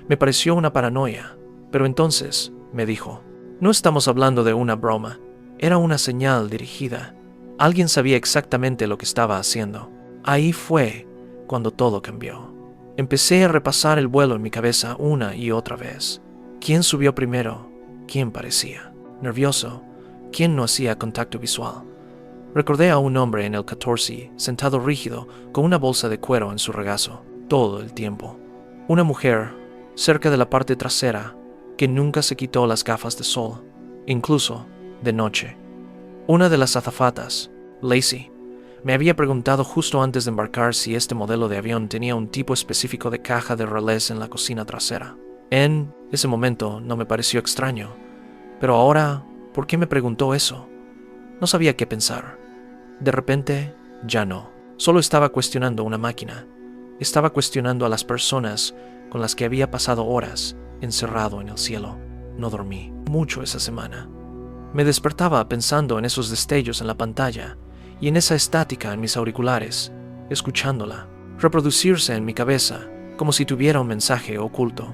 [SPEAKER 2] Me pareció una paranoia, pero entonces me dijo: no estamos hablando de una broma, era una señal dirigida. Alguien sabía exactamente lo que estaba haciendo. Ahí fue cuando todo cambió. Empecé a repasar el vuelo en mi cabeza una y otra vez. ¿Quién subió primero? ¿Quién parecía nervioso? ¿Quién no hacía contacto visual? Recordé a un hombre en el 14 sentado rígido con una bolsa de cuero en su regazo todo el tiempo. Una mujer cerca de la parte trasera que nunca se quitó las gafas de sol. Incluso de noche. Una de las azafatas, Lacey, me había preguntado justo antes de embarcar si este modelo de avión tenía un tipo específico de caja de relés en la cocina trasera. En ese momento no me pareció extraño, pero ahora, ¿por qué me preguntó eso? No sabía qué pensar. De repente, ya no. Solo estaba cuestionando una máquina. Estaba cuestionando a las personas con las que había pasado horas encerrado en el cielo. No dormí mucho esa semana. Me despertaba pensando en esos destellos en la pantalla y en esa estática en mis auriculares, escuchándola, reproducirse en mi cabeza como si tuviera un mensaje oculto.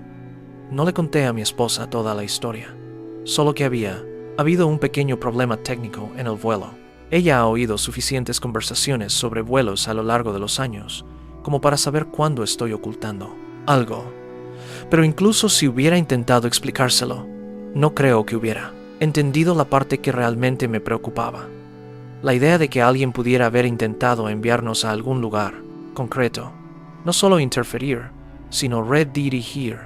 [SPEAKER 2] No le conté a mi esposa toda la historia, solo que había habido un pequeño problema técnico en el vuelo. Ella ha oído suficientes conversaciones sobre vuelos a lo largo de los años como para saber cuándo estoy ocultando algo. Pero incluso si hubiera intentado explicárselo, no creo que hubiera entendido la parte que realmente me preocupaba. La idea de que alguien pudiera haber intentado enviarnos a algún lugar concreto, no solo interferir, sino redirigir.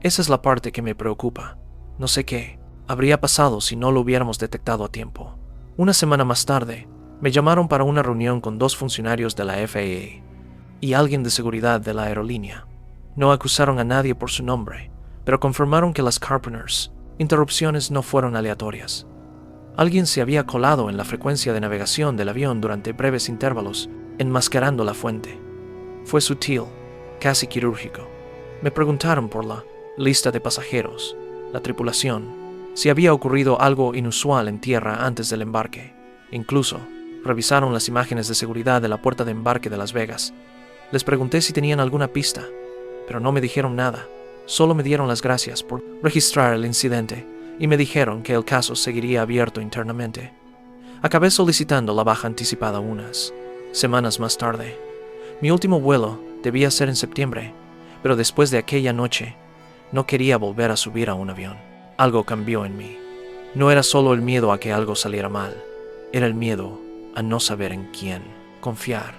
[SPEAKER 2] Esa es la parte que me preocupa. No sé qué habría pasado si no lo hubiéramos detectado a tiempo. Una semana más tarde, me llamaron para una reunión con 2 funcionarios de la FAA y alguien de seguridad de la aerolínea. No acusaron a nadie por su nombre, pero confirmaron que las Carpenter's interrupciones no fueron aleatorias. Alguien se había colado en la frecuencia de navegación del avión durante breves intervalos, enmascarando la fuente. Fue sutil, casi quirúrgico. Me preguntaron por la lista de pasajeros, la tripulación, si había ocurrido algo inusual en tierra antes del embarque. Incluso, revisaron las imágenes de seguridad de la puerta de embarque de Las Vegas. Les pregunté si tenían alguna pista, pero no me dijeron nada. Solo me dieron las gracias por registrar el incidente y me dijeron que el caso seguiría abierto internamente. Acabé solicitando la baja anticipada unas semanas más tarde. Mi último vuelo debía ser en septiembre, pero después de aquella noche, no quería volver a subir a un avión. Algo cambió en mí. No era solo el miedo a que algo saliera mal, era el miedo a no saber en quién confiar.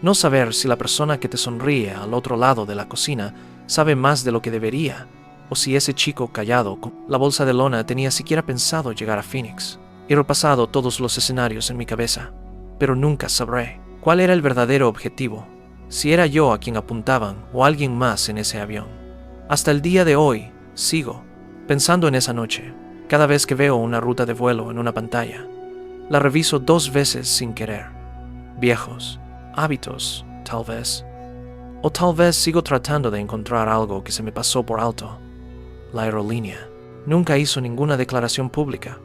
[SPEAKER 2] No saber si la persona que te sonríe al otro lado de la cocina sabe más de lo que debería, o si ese chico callado con la bolsa de lona tenía siquiera pensado llegar a Phoenix. He repasado todos los escenarios en mi cabeza, pero nunca sabré cuál era el verdadero objetivo, si era yo a quien apuntaban o alguien más en ese avión. Hasta el día de hoy, sigo pensando en esa noche. Cada vez que veo una ruta de vuelo en una pantalla, la reviso 2 veces sin querer. Viejos hábitos, tal vez. O tal vez sigo tratando de encontrar algo que se me pasó por alto. La aerolínea nunca hizo ninguna declaración pública.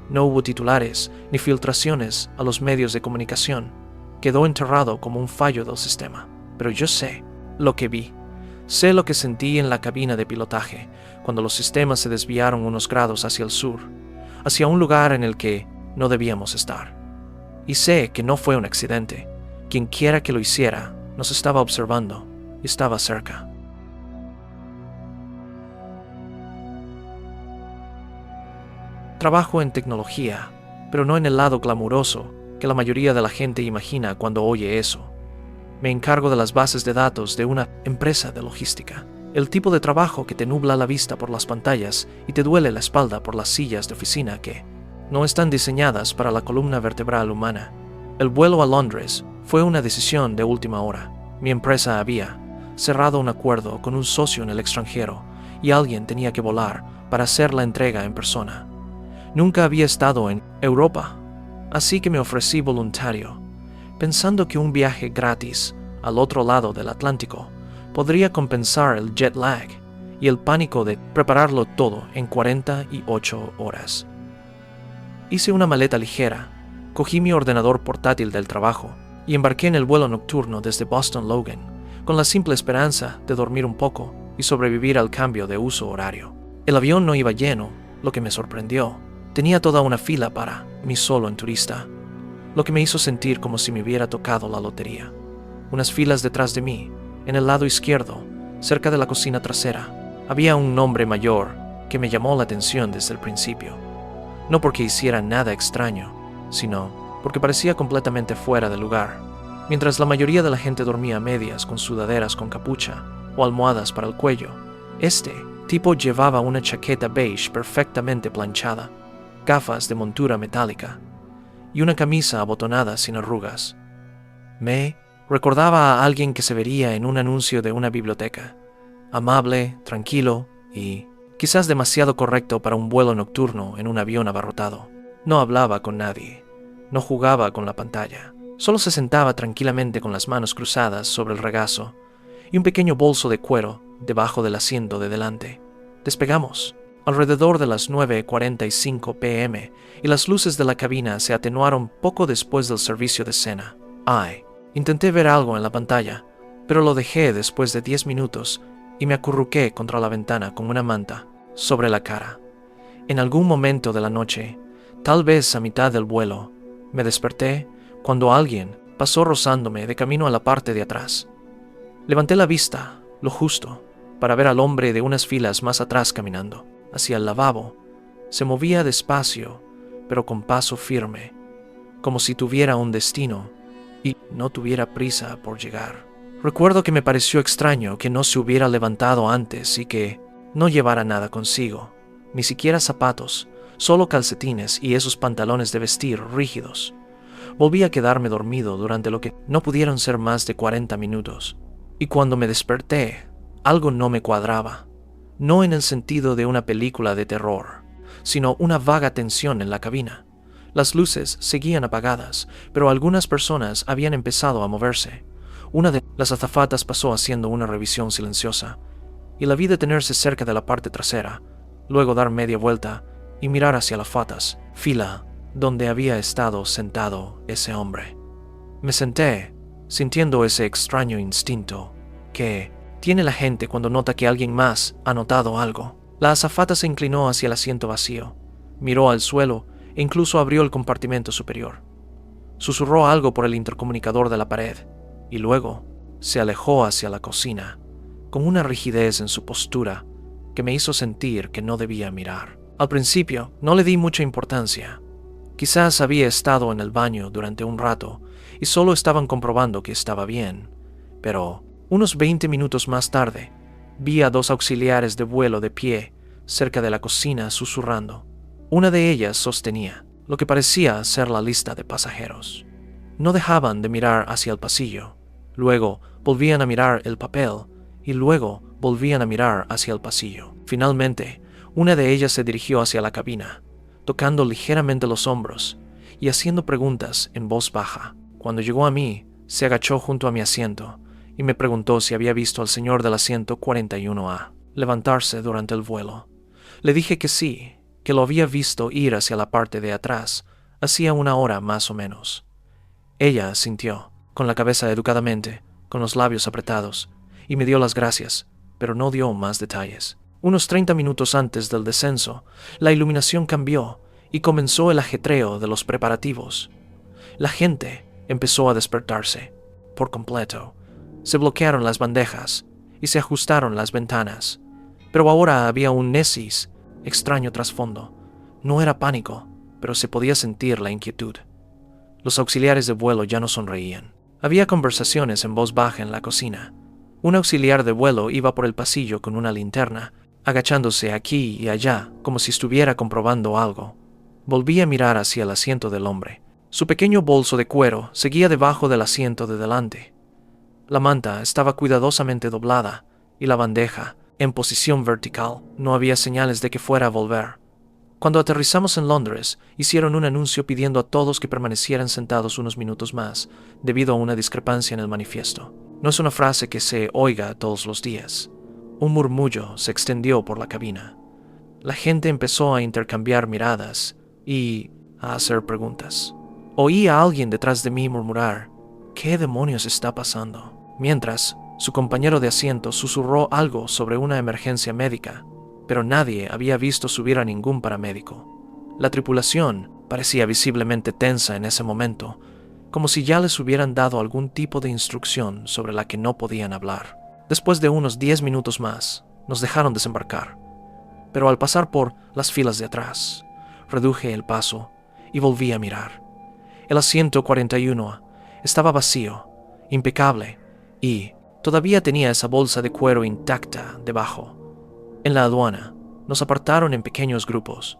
[SPEAKER 2] No hubo titulares ni filtraciones a los medios de comunicación. Quedó enterrado como un fallo del sistema. Pero yo sé lo que vi. Sé lo que sentí en la cabina de pilotaje cuando los sistemas se desviaron unos grados hacia el sur, hacia un lugar en el que no debíamos estar. Y sé que no fue un accidente. Quien quiera que lo hiciera nos estaba observando y estaba cerca. Trabajo en tecnología, pero no en el lado glamuroso que la mayoría de la gente imagina cuando oye eso. Me encargo de las bases de datos de una empresa de logística. El tipo de trabajo que te nubla la vista por las pantallas y te duele la espalda por las sillas de oficina que no están diseñadas para la columna vertebral humana. El vuelo a Londres fue una decisión de última hora. Mi empresa había cerrado un acuerdo con un socio en el extranjero y alguien tenía que volar para hacer la entrega en persona. Nunca había estado en Europa, así que me ofrecí voluntario, pensando que un viaje gratis al otro lado del Atlántico podría compensar el jet lag y el pánico de prepararlo todo en 48 horas. Hice una maleta ligera, cogí mi ordenador portátil del trabajo y embarqué en el vuelo nocturno desde Boston Logan, con la simple esperanza de dormir un poco y sobrevivir al cambio de uso horario. El avión no iba lleno, lo que me sorprendió. Tenía toda una fila para mí solo en turista, lo que me hizo sentir como si me hubiera tocado la lotería. Unas filas detrás de mí, en el lado izquierdo, cerca de la cocina trasera, había un hombre mayor que me llamó la atención desde el principio. No porque hiciera nada extraño, sino porque parecía completamente fuera de lugar. Mientras la mayoría de la gente dormía a medias con sudaderas con capucha o almohadas para el cuello, este tipo llevaba una chaqueta beige perfectamente planchada. gafas de montura metálica y una camisa abotonada sin arrugas. Me recordaba a alguien que se vería en un anuncio de una biblioteca, amable, tranquilo y quizás demasiado correcto para un vuelo nocturno en un avión abarrotado. No hablaba con nadie, no jugaba con la pantalla, solo se sentaba tranquilamente con las manos cruzadas sobre el regazo y un pequeño bolso de cuero debajo del asiento de delante. Despegamos alrededor de las 9:45 p.m. y las luces de la cabina se atenuaron poco después del servicio de cena. Intenté ver algo en la pantalla, pero lo dejé después de 10 minutos y me acurruqué contra la ventana con una manta sobre la cara. En algún momento de la noche, tal vez a mitad del vuelo, me desperté cuando alguien pasó rozándome de camino a la parte de atrás. Levanté la vista, lo justo, para ver al hombre de unas filas más atrás caminando hacia el lavabo. Se movía despacio, pero con paso firme, como si tuviera un destino y no tuviera prisa por llegar. Recuerdo que me pareció extraño que no se hubiera levantado antes y que no llevara nada consigo, ni siquiera zapatos, solo calcetines y esos pantalones de vestir rígidos. Volví a quedarme dormido durante lo que no pudieron ser más de 40 minutos. Y cuando me desperté, algo no me cuadraba. No en el sentido de una película de terror, sino una vaga tensión en la cabina. Las luces seguían apagadas, pero algunas personas habían empezado a moverse. Una de las azafatas pasó haciendo una revisión silenciosa, y la vi detenerse cerca de la parte trasera, luego dar media vuelta y mirar hacia la fila donde había estado sentado ese hombre. Me senté, sintiendo ese extraño instinto que tiene la gente cuando nota que alguien más ha notado algo. La azafata se inclinó hacia el asiento vacío, miró al suelo e incluso abrió el compartimento superior. Susurró algo por el intercomunicador de la pared y luego se alejó hacia la cocina, con una rigidez en su postura que me hizo sentir que no debía mirar. Al principio no le di mucha importancia. Quizás había estado en el baño durante un rato y solo estaban comprobando que estaba bien, pero unos 20 minutos más tarde vi a 2 auxiliares de vuelo de pie cerca de la cocina susurrando. Una de ellas sostenía lo que parecía ser la lista de pasajeros. No dejaban de mirar hacia el pasillo, luego volvían a mirar el papel y luego volvían a mirar hacia el pasillo. Finalmente, una de ellas se dirigió hacia la cabina, tocando ligeramente los hombros y haciendo preguntas en voz baja. Cuando llegó a mí, se agachó junto a mi asiento y me preguntó si había visto al señor del asiento 41A levantarse durante el vuelo. Le dije que sí, que lo había visto ir hacia la parte de atrás, hacía 1 hora más o menos. Ella asintió, con la cabeza educadamente, con los labios apretados, y me dio las gracias, pero no dio más detalles. Unos 30 minutos antes del descenso, la iluminación cambió y comenzó el ajetreo de los preparativos. La gente empezó a despertarse, por completo. Se bloquearon las bandejas y se ajustaron las ventanas. Pero ahora había un necis extraño trasfondo. No era pánico, pero se podía sentir la inquietud. Los auxiliares de vuelo ya no sonreían. Había conversaciones en voz baja en la cocina. Un auxiliar de vuelo iba por el pasillo con una linterna, agachándose aquí y allá como si estuviera comprobando algo. Volví a mirar hacia el asiento del hombre. Su pequeño bolso de cuero seguía debajo del asiento de delante. La manta estaba cuidadosamente doblada y la bandeja en posición vertical. No había señales de que fuera a volver. Cuando aterrizamos en Londres, hicieron un anuncio pidiendo a todos que permanecieran sentados unos minutos más, debido a una discrepancia en el manifiesto. No es una frase que se oiga todos los días. Un murmullo se extendió por la cabina. La gente empezó a intercambiar miradas y a hacer preguntas. Oí a alguien detrás de mí murmurar, ¿qué demonios está pasando? Mientras, su compañero de asiento susurró algo sobre una emergencia médica, pero nadie había visto subir a ningún paramédico. La tripulación parecía visiblemente tensa en ese momento, como si ya les hubieran dado algún tipo de instrucción sobre la que no podían hablar. Después de unos 10 minutos más, nos dejaron desembarcar, pero al pasar por las filas de atrás, reduje el paso y volví a mirar. El asiento 41 estaba vacío, impecable, y todavía tenía esa bolsa de cuero intacta debajo. En la aduana, nos apartaron en pequeños grupos.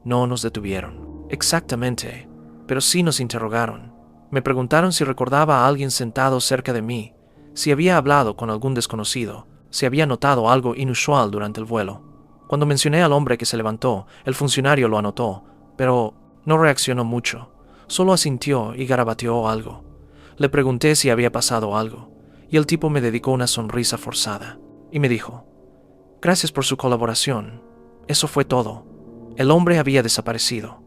[SPEAKER 2] No nos detuvieron. Exactamente, pero sí nos interrogaron. Me preguntaron si recordaba a alguien sentado cerca de mí, si había hablado con algún desconocido, si había notado algo inusual durante el vuelo. Cuando mencioné al hombre que se levantó, el funcionario lo anotó, pero no reaccionó mucho. Solo asintió y garabateó algo. Le pregunté si había pasado algo, y el tipo me dedicó una sonrisa forzada, y me dijo: «Gracias por su colaboración. Eso fue todo. El hombre había desaparecido».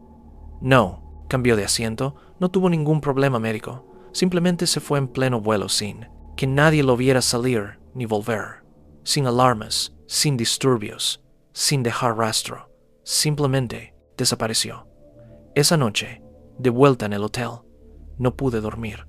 [SPEAKER 2] No, cambió de asiento, no tuvo ningún problema médico. Simplemente se fue en pleno vuelo sin que nadie lo viera salir ni volver. Sin alarmas, sin disturbios, sin dejar rastro. Simplemente desapareció. Esa noche, de vuelta en el hotel, no pude dormir.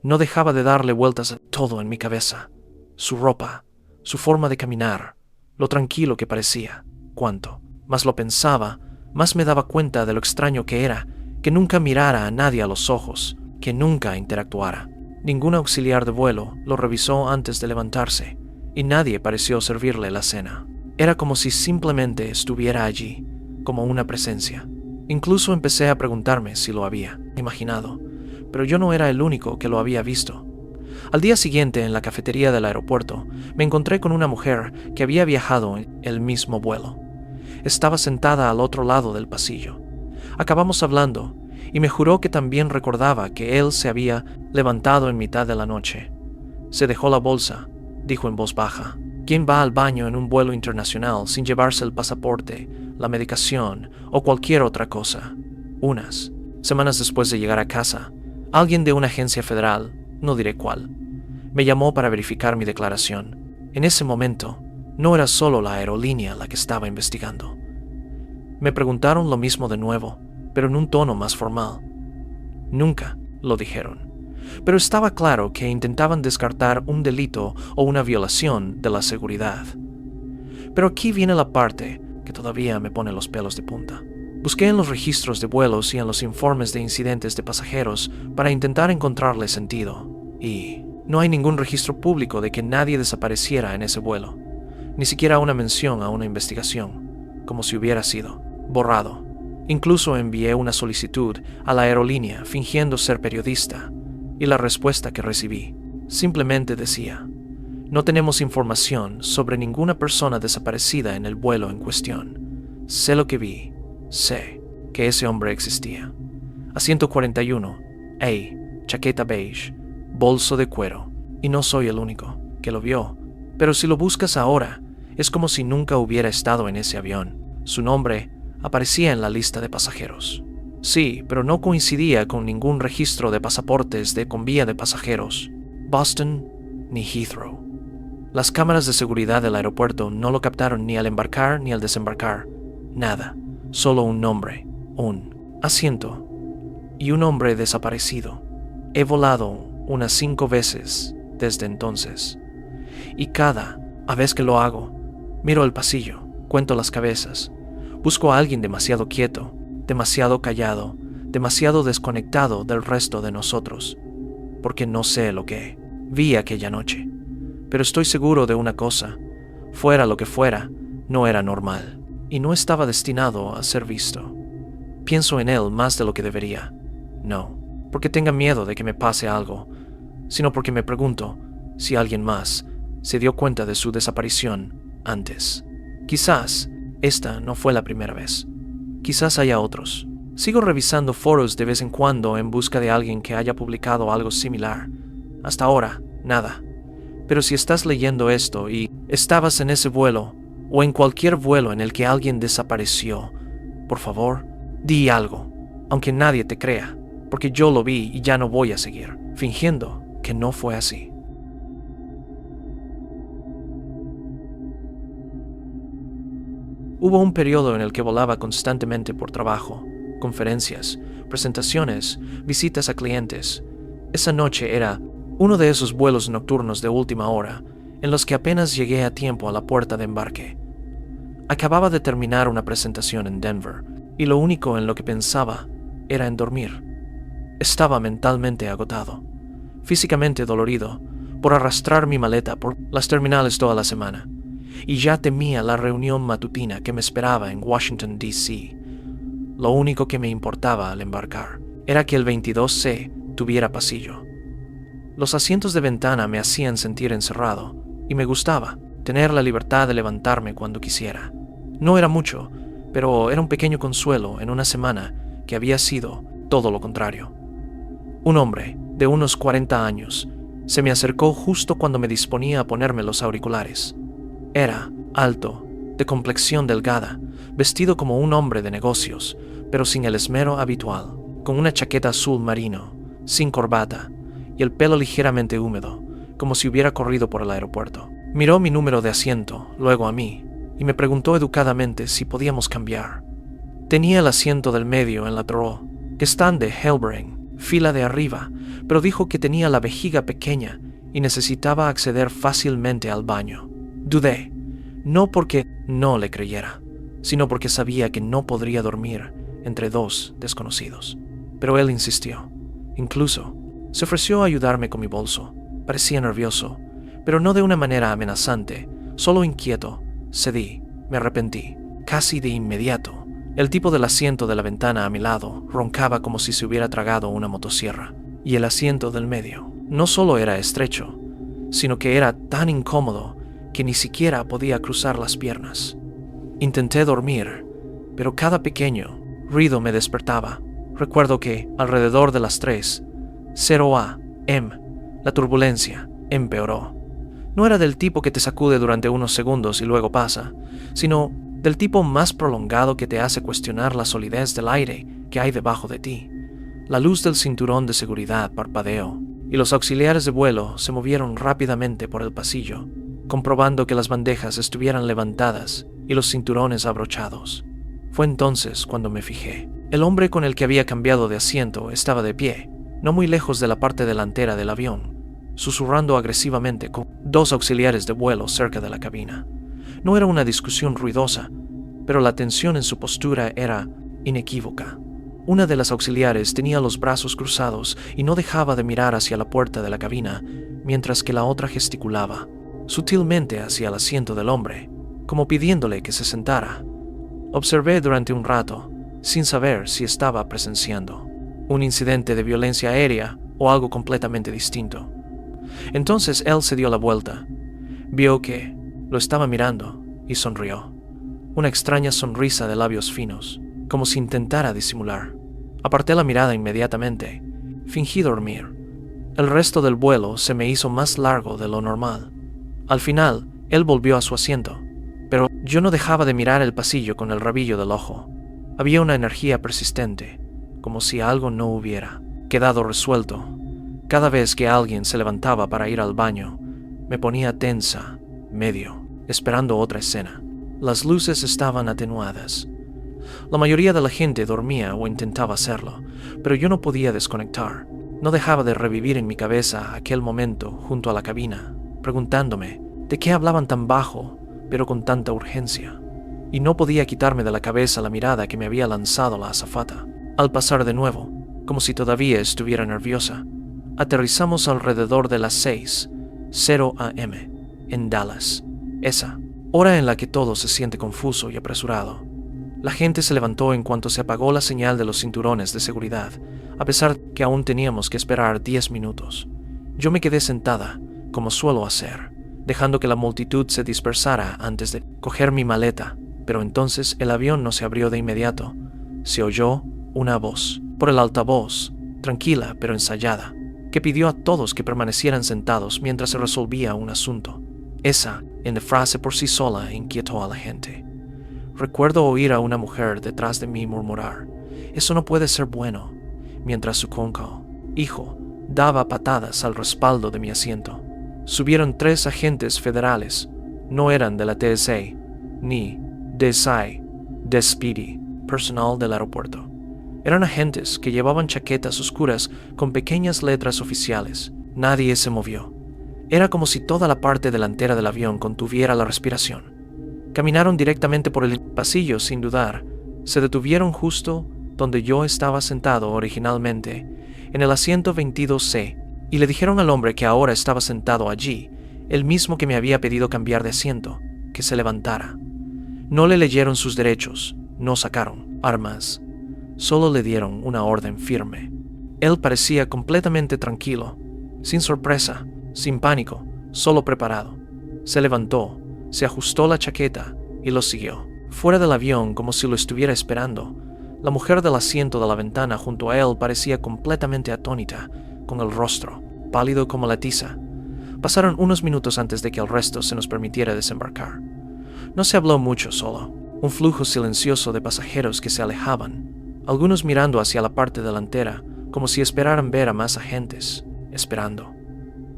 [SPEAKER 2] No dejaba de darle vueltas a todo en mi cabeza. Su ropa, su forma de caminar, lo tranquilo que parecía. Cuanto más lo pensaba, más me daba cuenta de lo extraño que era, que nunca mirara a nadie a los ojos, que nunca interactuara. Ningún auxiliar de vuelo lo revisó antes de levantarse, y nadie pareció servirle la cena. Era como si simplemente estuviera allí, como una presencia. Incluso empecé a preguntarme si lo había imaginado, pero yo no era el único que lo había visto. Al día siguiente, en la cafetería del aeropuerto, me encontré con una mujer que había viajado en el mismo vuelo. Estaba sentada al otro lado del pasillo. Acabamos hablando, y me juró que también recordaba que él se había levantado en mitad de la noche. Se dejó la bolsa, dijo en voz baja. ¿Quién va al baño en un vuelo internacional sin llevarse el pasaporte, la medicación o cualquier otra cosa? Unas semanas después de llegar a casa, alguien de una agencia federal, no diré cuál, me llamó para verificar mi declaración. En ese momento, no era solo la aerolínea la que estaba investigando. Me preguntaron lo mismo de nuevo, pero en un tono más formal. Nunca lo dijeron, pero estaba claro que intentaban descartar un delito o una violación de la seguridad. Pero aquí viene la parte que todavía me pone los pelos de punta. Busqué en los registros de vuelos y en los informes de incidentes de pasajeros para intentar encontrarle sentido, y no hay ningún registro público de que nadie desapareciera en ese vuelo, ni siquiera una mención a una investigación, como si hubiera sido borrado. Incluso envié una solicitud a la aerolínea fingiendo ser periodista, y la respuesta que recibí simplemente decía: «No tenemos información sobre ninguna persona desaparecida en el vuelo en cuestión. Sé lo que vi. Sé que ese hombre existía. Asiento 41, chaqueta beige, bolso de cuero, y no soy el único que lo vio. Pero si lo buscas ahora, es como si nunca hubiera estado en ese avión. Su nombre aparecía en la lista de pasajeros. Sí, pero no coincidía con ningún registro de pasaportes con vía de pasajeros. Boston ni Heathrow. Las cámaras de seguridad del aeropuerto no lo captaron ni al embarcar ni al desembarcar. Nada. Solo un nombre, un asiento y un hombre desaparecido. He volado unas 5 veces desde entonces. Y cada vez que lo hago, miro el pasillo, cuento las cabezas. Busco a alguien demasiado quieto, demasiado callado, demasiado desconectado del resto de nosotros. Porque no sé lo que vi aquella noche. Pero estoy seguro de una cosa: fuera lo que fuera, no era normal. Y no estaba destinado a ser visto. Pienso en él más de lo que debería. No, porque tenga miedo de que me pase algo, sino porque me pregunto si alguien más se dio cuenta de su desaparición antes. Quizás esta no fue la primera vez. Quizás haya otros. Sigo revisando foros de vez en cuando en busca de alguien que haya publicado algo similar. Hasta ahora, nada. Pero si estás leyendo esto y estabas en ese vuelo, o en cualquier vuelo en el que alguien desapareció, por favor, di algo, aunque nadie te crea, porque yo lo vi y ya no voy a seguir fingiendo que no fue así. Hubo un periodo en el que volaba constantemente por trabajo, conferencias, presentaciones, visitas a clientes. Esa noche era uno de esos vuelos nocturnos de última hora, en los que apenas llegué a tiempo a la puerta de embarque. Acababa de terminar una presentación en Denver, y lo único en lo que pensaba era en dormir. Estaba mentalmente agotado, físicamente dolorido, por arrastrar mi maleta por las terminales toda la semana, y ya temía la reunión matutina que me esperaba en Washington, D.C. Lo único que me importaba al embarcar era que el 22C tuviera pasillo. Los asientos de ventana me hacían sentir encerrado, y me gustaba tener la libertad de levantarme cuando quisiera. No era mucho, pero era un pequeño consuelo en una semana que había sido todo lo contrario. Un hombre de unos 40 años se me acercó justo cuando me disponía a ponerme los auriculares. Era alto, de complexión delgada, vestido como un hombre de negocios, pero sin el esmero habitual, con una chaqueta azul marino, sin corbata, y el pelo ligeramente húmedo, como si hubiera corrido por el aeropuerto. Miró mi número de asiento, luego a mí, y me preguntó educadamente si podíamos cambiar. Tenía el asiento del medio en la Troll, que están de Helbring, fila de arriba, pero dijo que tenía la vejiga pequeña y necesitaba acceder fácilmente al baño. Dudé, no porque no le creyera, sino porque sabía que no podría dormir entre dos desconocidos. Pero él insistió. Incluso se ofreció a ayudarme con mi bolso. Parecía nervioso, pero no de una manera amenazante, solo inquieto. Cedí, me arrepentí, casi de inmediato. El tipo del asiento de la ventana a mi lado roncaba como si se hubiera tragado una motosierra, y el asiento del medio no solo era estrecho, sino que era tan incómodo que ni siquiera podía cruzar las piernas. Intenté dormir, pero cada pequeño ruido me despertaba. Recuerdo que, alrededor de las 3, 0 a.m., la turbulencia empeoró. No era del tipo que te sacude durante unos segundos y luego pasa, sino del tipo más prolongado que te hace cuestionar la solidez del aire que hay debajo de ti. La luz del cinturón de seguridad parpadeó, y los auxiliares de vuelo se movieron rápidamente por el pasillo, comprobando que las bandejas estuvieran levantadas y los cinturones abrochados. Fue entonces cuando me fijé. El hombre con el que había cambiado de asiento estaba de pie, no muy lejos de la parte delantera del avión, susurrando agresivamente con dos auxiliares de vuelo cerca de la cabina. No era una discusión ruidosa, pero la tensión en su postura era inequívoca. Una de las auxiliares tenía los brazos cruzados y no dejaba de mirar hacia la puerta de la cabina, mientras que la otra gesticulaba sutilmente hacia el asiento del hombre, como pidiéndole que se sentara. Observé durante un rato, sin saber si estaba presenciando un incidente de violencia aérea o algo completamente distinto. Entonces él se dio la vuelta, vio que lo estaba mirando y sonrió. Una extraña sonrisa de labios finos, como si intentara disimular. Aparté la mirada inmediatamente. Fingí dormir. El resto del vuelo se me hizo más largo de lo normal. Al final, él volvió a su asiento, pero yo no dejaba de mirar el pasillo con el rabillo del ojo. Había una energía persistente, como si algo no hubiera quedado resuelto. Cada vez que alguien se levantaba para ir al baño, me ponía tensa, medio, esperando otra escena. Las luces estaban atenuadas. La mayoría de la gente dormía o intentaba hacerlo, pero yo no podía desconectar. No dejaba de revivir en mi cabeza aquel momento junto a la cabina, preguntándome de qué hablaban tan bajo, pero con tanta urgencia. Y no podía quitarme de la cabeza la mirada que me había lanzado la azafata. Al pasar de nuevo, como si todavía estuviera nerviosa, aterrizamos alrededor de las 6:00 a.m. en Dallas, esa hora en la que todo se siente confuso y apresurado. La gente se levantó en cuanto se apagó la señal de los cinturones de seguridad, a pesar que aún teníamos que esperar 10 minutos. Yo me quedé sentada, como suelo hacer, dejando que la multitud se dispersara antes de coger mi maleta, pero entonces el avión no se abrió de inmediato. Se oyó una voz, por el altavoz, tranquila pero ensayada, que pidió a todos que permanecieran sentados mientras se resolvía un asunto. Esa, en la frase por sí sola, inquietó a la gente. Recuerdo oír a una mujer detrás de mí murmurar: «Eso no puede ser bueno», mientras su cónjuge, hijo, daba patadas al respaldo de mi asiento. Subieron 3 agentes federales. No eran de la TSA, ni DSI, Speedy, personal del aeropuerto. Eran agentes que llevaban chaquetas oscuras con pequeñas letras oficiales. Nadie se movió. Era como si toda la parte delantera del avión contuviera la respiración. Caminaron directamente por el pasillo sin dudar. Se detuvieron justo donde yo estaba sentado originalmente, en el asiento 22C, y le dijeron al hombre que ahora estaba sentado allí, el mismo que me había pedido cambiar de asiento, que se levantara. No le leyeron sus derechos, no sacaron armas. solo le dieron una orden firme. Él parecía completamente tranquilo, sin sorpresa, sin pánico, solo preparado. Se levantó, se ajustó la chaqueta y lo siguió. Fuera del avión, como si lo estuviera esperando, la mujer del asiento de la ventana junto a él parecía completamente atónita, con el rostro pálido como la tiza. Pasaron unos minutos antes de que el resto se nos permitiera desembarcar. No se habló mucho, solo un flujo silencioso de pasajeros que se alejaban, algunos mirando hacia la parte delantera, como si esperaran ver a más agentes, esperando.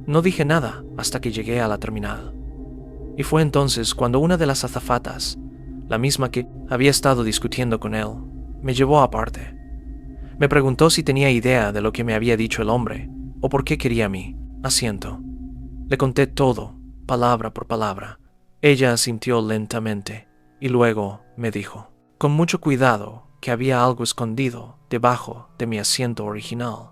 [SPEAKER 2] No dije nada hasta que llegué a la terminal. Y fue entonces cuando una de las azafatas, la misma que había estado discutiendo con él, me llevó aparte. Me preguntó si tenía idea de lo que me había dicho el hombre, o por qué quería mi asiento. Le conté todo, palabra por palabra. Ella asintió lentamente, y luego me dijo, con mucho cuidado, que había algo escondido debajo de mi asiento original.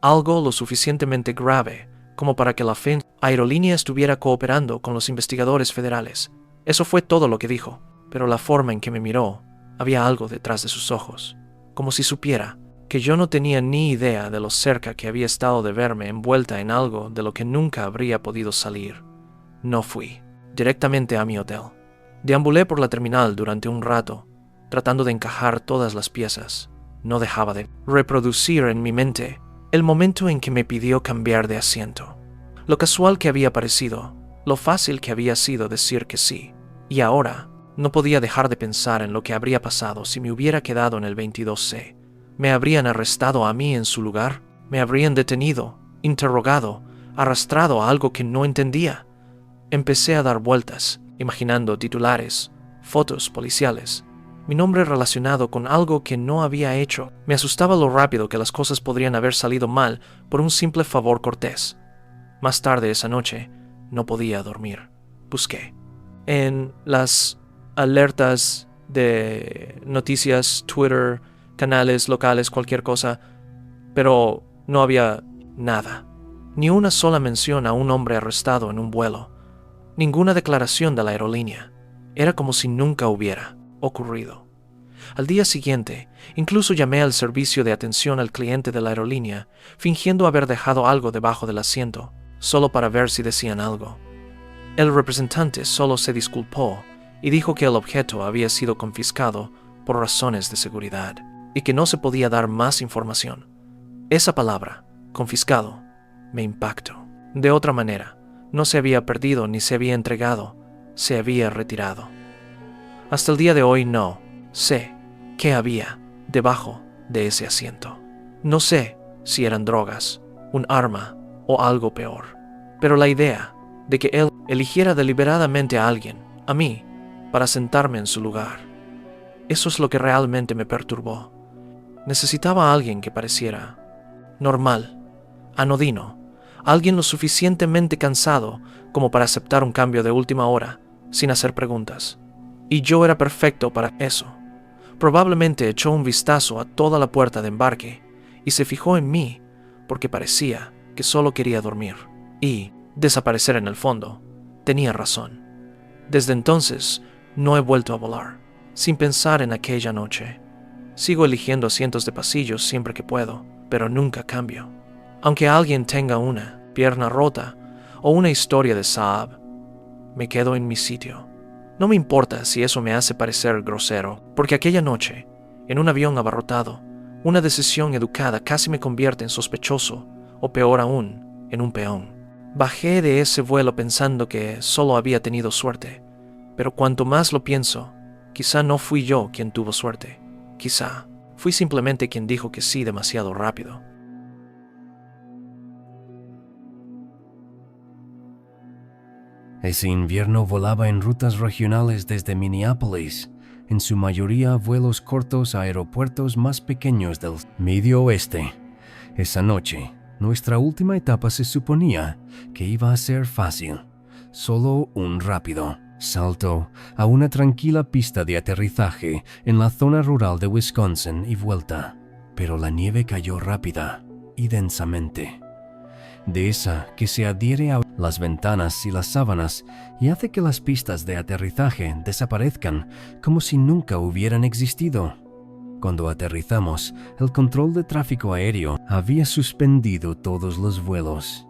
[SPEAKER 2] Algo lo suficientemente grave como para que la aerolínea estuviera cooperando con los investigadores federales. Eso fue todo lo que dijo, pero la forma en que me miró, había algo detrás de sus ojos, como si supiera que yo no tenía ni idea de lo cerca que había estado de verme envuelta en algo de lo que nunca habría podido salir. No fui directamente a mi hotel. Deambulé por la terminal durante un rato, tratando de encajar todas las piezas. No dejaba de reproducir en mi mente el momento en que me pidió cambiar de asiento. Lo casual que había parecido, lo fácil que había sido decir que sí. Y ahora no podía dejar de pensar en lo que habría pasado si me hubiera quedado en el 22C. ¿Me habrían arrestado a mí en su lugar? ¿Me habrían detenido, interrogado, arrastrado a algo que no entendía? Empecé a dar vueltas, imaginando titulares, fotos policiales, mi nombre relacionado con algo que no había hecho. Me asustaba lo rápido que las cosas podrían haber salido mal por un simple favor cortés. Más tarde esa noche, no podía dormir. Busqué en las alertas de noticias, Twitter, canales locales, cualquier cosa, pero no había nada. Ni una sola mención a un hombre arrestado en un vuelo. Ninguna declaración de la aerolínea. Era como si nunca hubiera ocurrido. Al día siguiente, incluso llamé al servicio de atención al cliente de la aerolínea, fingiendo haber dejado algo debajo del asiento, solo para ver si decían algo. El representante solo se disculpó y dijo que el objeto había sido confiscado por razones de seguridad y que no se podía dar más información. Esa palabra, confiscado, me impactó. De otra manera, no se había perdido ni se había entregado, se había retirado. Hasta el día de hoy no sé qué había debajo de ese asiento. No sé si eran drogas, un arma o algo peor. Pero la idea de que él eligiera deliberadamente a alguien, a mí, para sentarme en su lugar, eso es lo que realmente me perturbó. Necesitaba a alguien que pareciera normal, anodino, alguien lo suficientemente cansado como para aceptar un cambio de última hora, sin hacer preguntas. Y yo era perfecto para eso. Probablemente echó un vistazo a toda la puerta de embarque y se fijó en mí porque parecía que solo quería dormir y desaparecer en el fondo. Tenía razón. Desde entonces no he vuelto a volar, sin pensar en aquella noche. Sigo eligiendo asientos de pasillos siempre que puedo, pero nunca cambio. Aunque alguien tenga una pierna rota o una historia de Saab, me quedo en mi sitio. No me importa si eso me hace parecer grosero, porque aquella noche, en un avión abarrotado, una decisión educada casi me convierte en sospechoso, o peor aún, en un peón. Bajé de ese vuelo pensando que solo había tenido suerte, pero cuanto más lo pienso, quizá no fui yo quien tuvo suerte. Quizá fui simplemente quien dijo que sí demasiado rápido.
[SPEAKER 1] Ese invierno volaba en rutas regionales desde Minneapolis, en su mayoría vuelos cortos a aeropuertos más pequeños del Medio Oeste. Esa noche, nuestra última etapa se suponía que iba a ser fácil, solo un rápido salto a una tranquila pista de aterrizaje en la zona rural de Wisconsin y vuelta, pero la nieve cayó rápida y densamente. De esa que se adhiere a las ventanas y las sábanas y hace que las pistas de aterrizaje desaparezcan como si nunca hubieran existido. Cuando aterrizamos, el control de tráfico aéreo había suspendido todos los vuelos.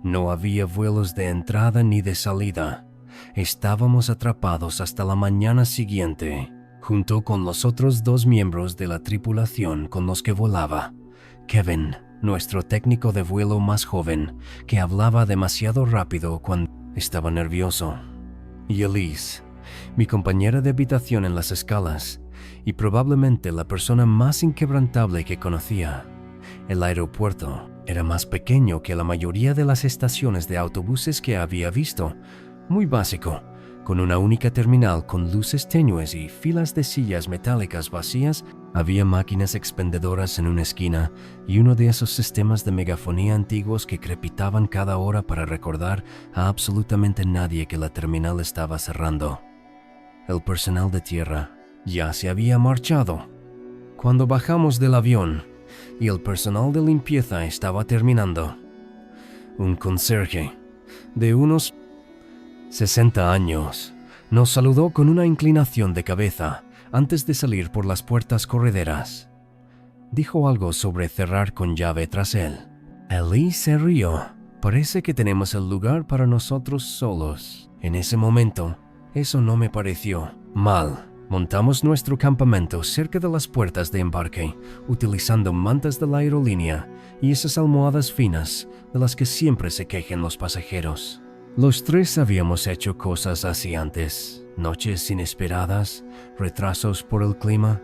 [SPEAKER 1] No había vuelos de entrada ni de salida. Estábamos atrapados hasta la mañana siguiente, junto con los otros 2 miembros de la tripulación con los que volaba. Kevin, nuestro técnico de vuelo más joven, que hablaba demasiado rápido cuando estaba nervioso. Y Elise, mi compañera de habitación en las escalas, y probablemente la persona más inquebrantable que conocía. El aeropuerto era más pequeño que la mayoría de las estaciones de autobuses que había visto, muy básico, con una única terminal con luces tenues y filas de sillas metálicas vacías. Había máquinas expendedoras en una esquina y uno de esos sistemas de megafonía antiguos que crepitaban cada hora para recordar a absolutamente nadie que la terminal estaba cerrando. El personal de tierra ya se había marchado. Cuando bajamos del avión y el personal de limpieza estaba terminando, un conserje de unos 60 años nos saludó con una inclinación de cabeza antes de salir por las puertas correderas. Dijo algo sobre cerrar con llave tras él. Elise se rió. Parece que tenemos el lugar para nosotros solos. En ese momento, eso no me pareció mal. Montamos nuestro campamento cerca de las puertas de embarque, utilizando mantas de la aerolínea y esas almohadas finas de las que siempre se quejan los pasajeros. Los 3 habíamos hecho cosas así antes: noches inesperadas, retrasos por el clima,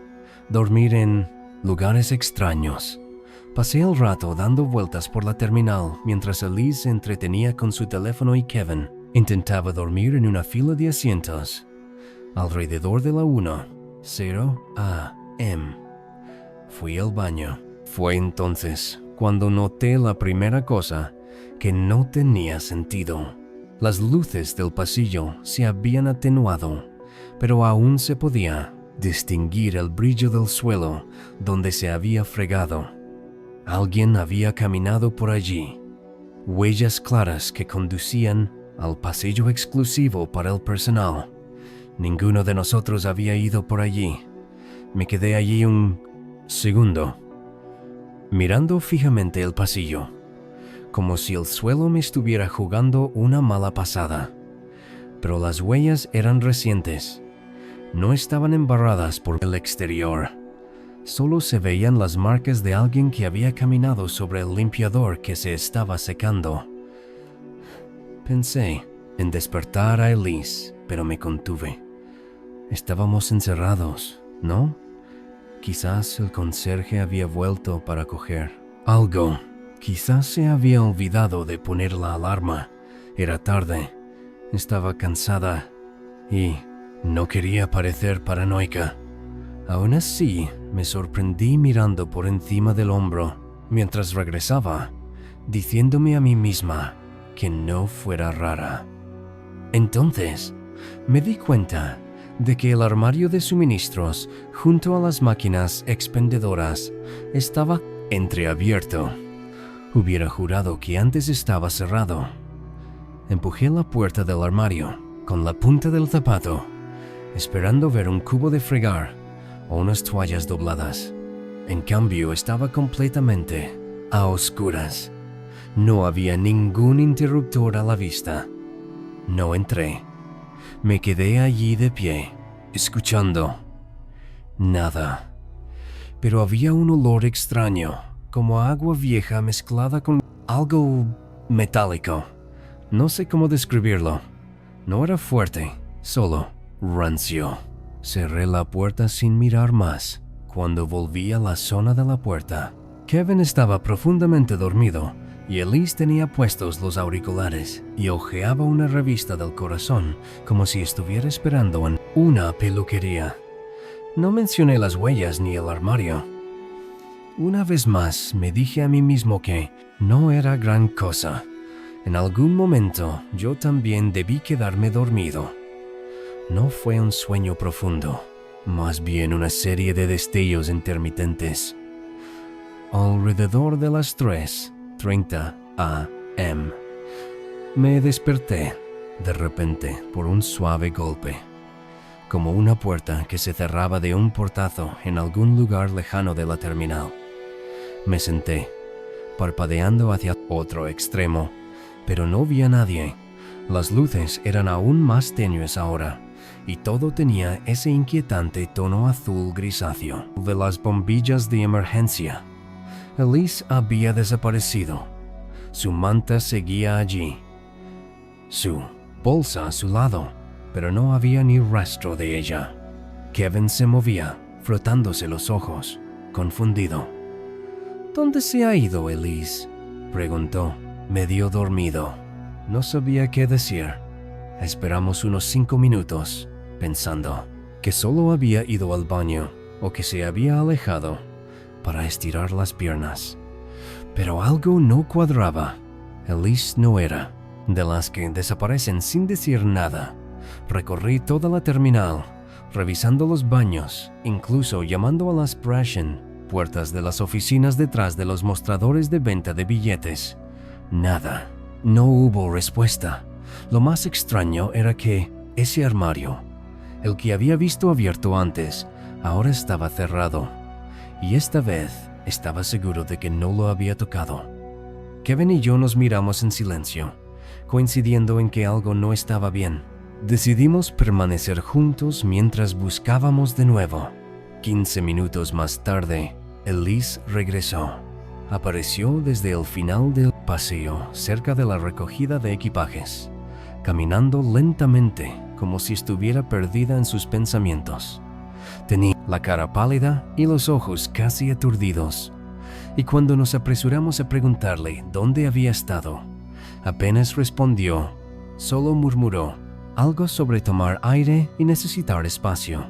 [SPEAKER 1] dormir en lugares extraños. Pasé el rato dando vueltas por la terminal mientras Elise se entretenía con su teléfono y Kevin intentaba dormir en una fila de asientos. Alrededor de la 1:00 a.m. fui al baño. Fue entonces cuando noté la primera cosa que no tenía sentido. Las luces del pasillo se habían atenuado, pero aún se podía distinguir el brillo del suelo donde se había fregado. Alguien había caminado por allí. Huellas claras que conducían al pasillo exclusivo para el personal. Ninguno de nosotros había ido por allí. Me quedé allí un segundo, mirando fijamente el pasillo, como si el suelo me estuviera jugando una mala pasada. Pero las huellas eran recientes. No estaban embarradas por el exterior. Solo se veían las marcas de alguien que había caminado sobre el limpiador que se estaba secando. Pensé en despertar a Elise, pero me contuve. Estábamos encerrados, ¿no? Quizás el conserje había vuelto para coger algo. Quizás se había olvidado de poner la alarma. Era tarde. Estaba cansada y no quería parecer paranoica. Aún así, me sorprendí mirando por encima del hombro mientras regresaba, diciéndome a mí misma que no fuera rara. Entonces, me di cuenta de que el armario de suministros junto a las máquinas expendedoras estaba entreabierto. Hubiera jurado que antes estaba cerrado. Empujé la puerta del armario con la punta del zapato, esperando ver un cubo de fregar o unas toallas dobladas. En cambio, estaba completamente a oscuras. No había ningún interruptor a la vista. No entré. Me quedé allí de pie, escuchando. Nada. Pero había un olor extraño, como agua vieja mezclada con algo metálico. No sé cómo describirlo. No era fuerte, solo rancio. Cerré la puerta sin mirar más. Cuando volví a la zona de la puerta, Kevin estaba profundamente dormido y Elise tenía puestos los auriculares y hojeaba una revista del corazón como si estuviera esperando en una peluquería. No mencioné las huellas ni el armario. Una vez más me dije a mí mismo que no era gran cosa. En algún momento yo también debí quedarme dormido. No fue un sueño profundo, más bien una serie de destellos intermitentes. Alrededor de las 3:30 a.m. me desperté de repente por un suave golpe. como una puerta que se cerraba de un portazo en algún lugar lejano de la terminal. Me senté, parpadeando hacia otro extremo, pero no vi a nadie. Las luces eran aún más tenues ahora, y todo tenía ese inquietante tono azul grisáceo de las bombillas de emergencia. Elise había desaparecido. Su manta seguía allí, su bolsa a su lado, pero no había ni rastro de ella. Kevin se movía, frotándose los ojos, confundido. ¿Dónde se ha ido Elise?, preguntó, medio dormido. No sabía qué decir. Esperamos unos 5 minutos, pensando que solo había ido al baño o que se había alejado para estirar las piernas. Pero algo no cuadraba. Elise no era de las que desaparecen sin decir nada. Recorrí toda la terminal, revisando los baños, incluso llamando a las Brashen, puertas de las oficinas detrás de los mostradores de venta de billetes. Nada. No hubo respuesta. Lo más extraño era que ese armario, el que había visto abierto antes, ahora estaba cerrado. Y esta vez estaba seguro de que no lo había tocado. Kevin y yo nos miramos en silencio, coincidiendo en que algo no estaba bien. Decidimos permanecer juntos mientras buscábamos de nuevo. 15 minutos más tarde, Elise regresó. Apareció desde el final del paseo, cerca de la recogida de equipajes, caminando lentamente, como si estuviera perdida en sus pensamientos. Tenía la cara pálida y los ojos casi aturdidos, y cuando nos apresuramos a preguntarle dónde había estado, apenas respondió, solo murmuró algo sobre tomar aire y necesitar espacio.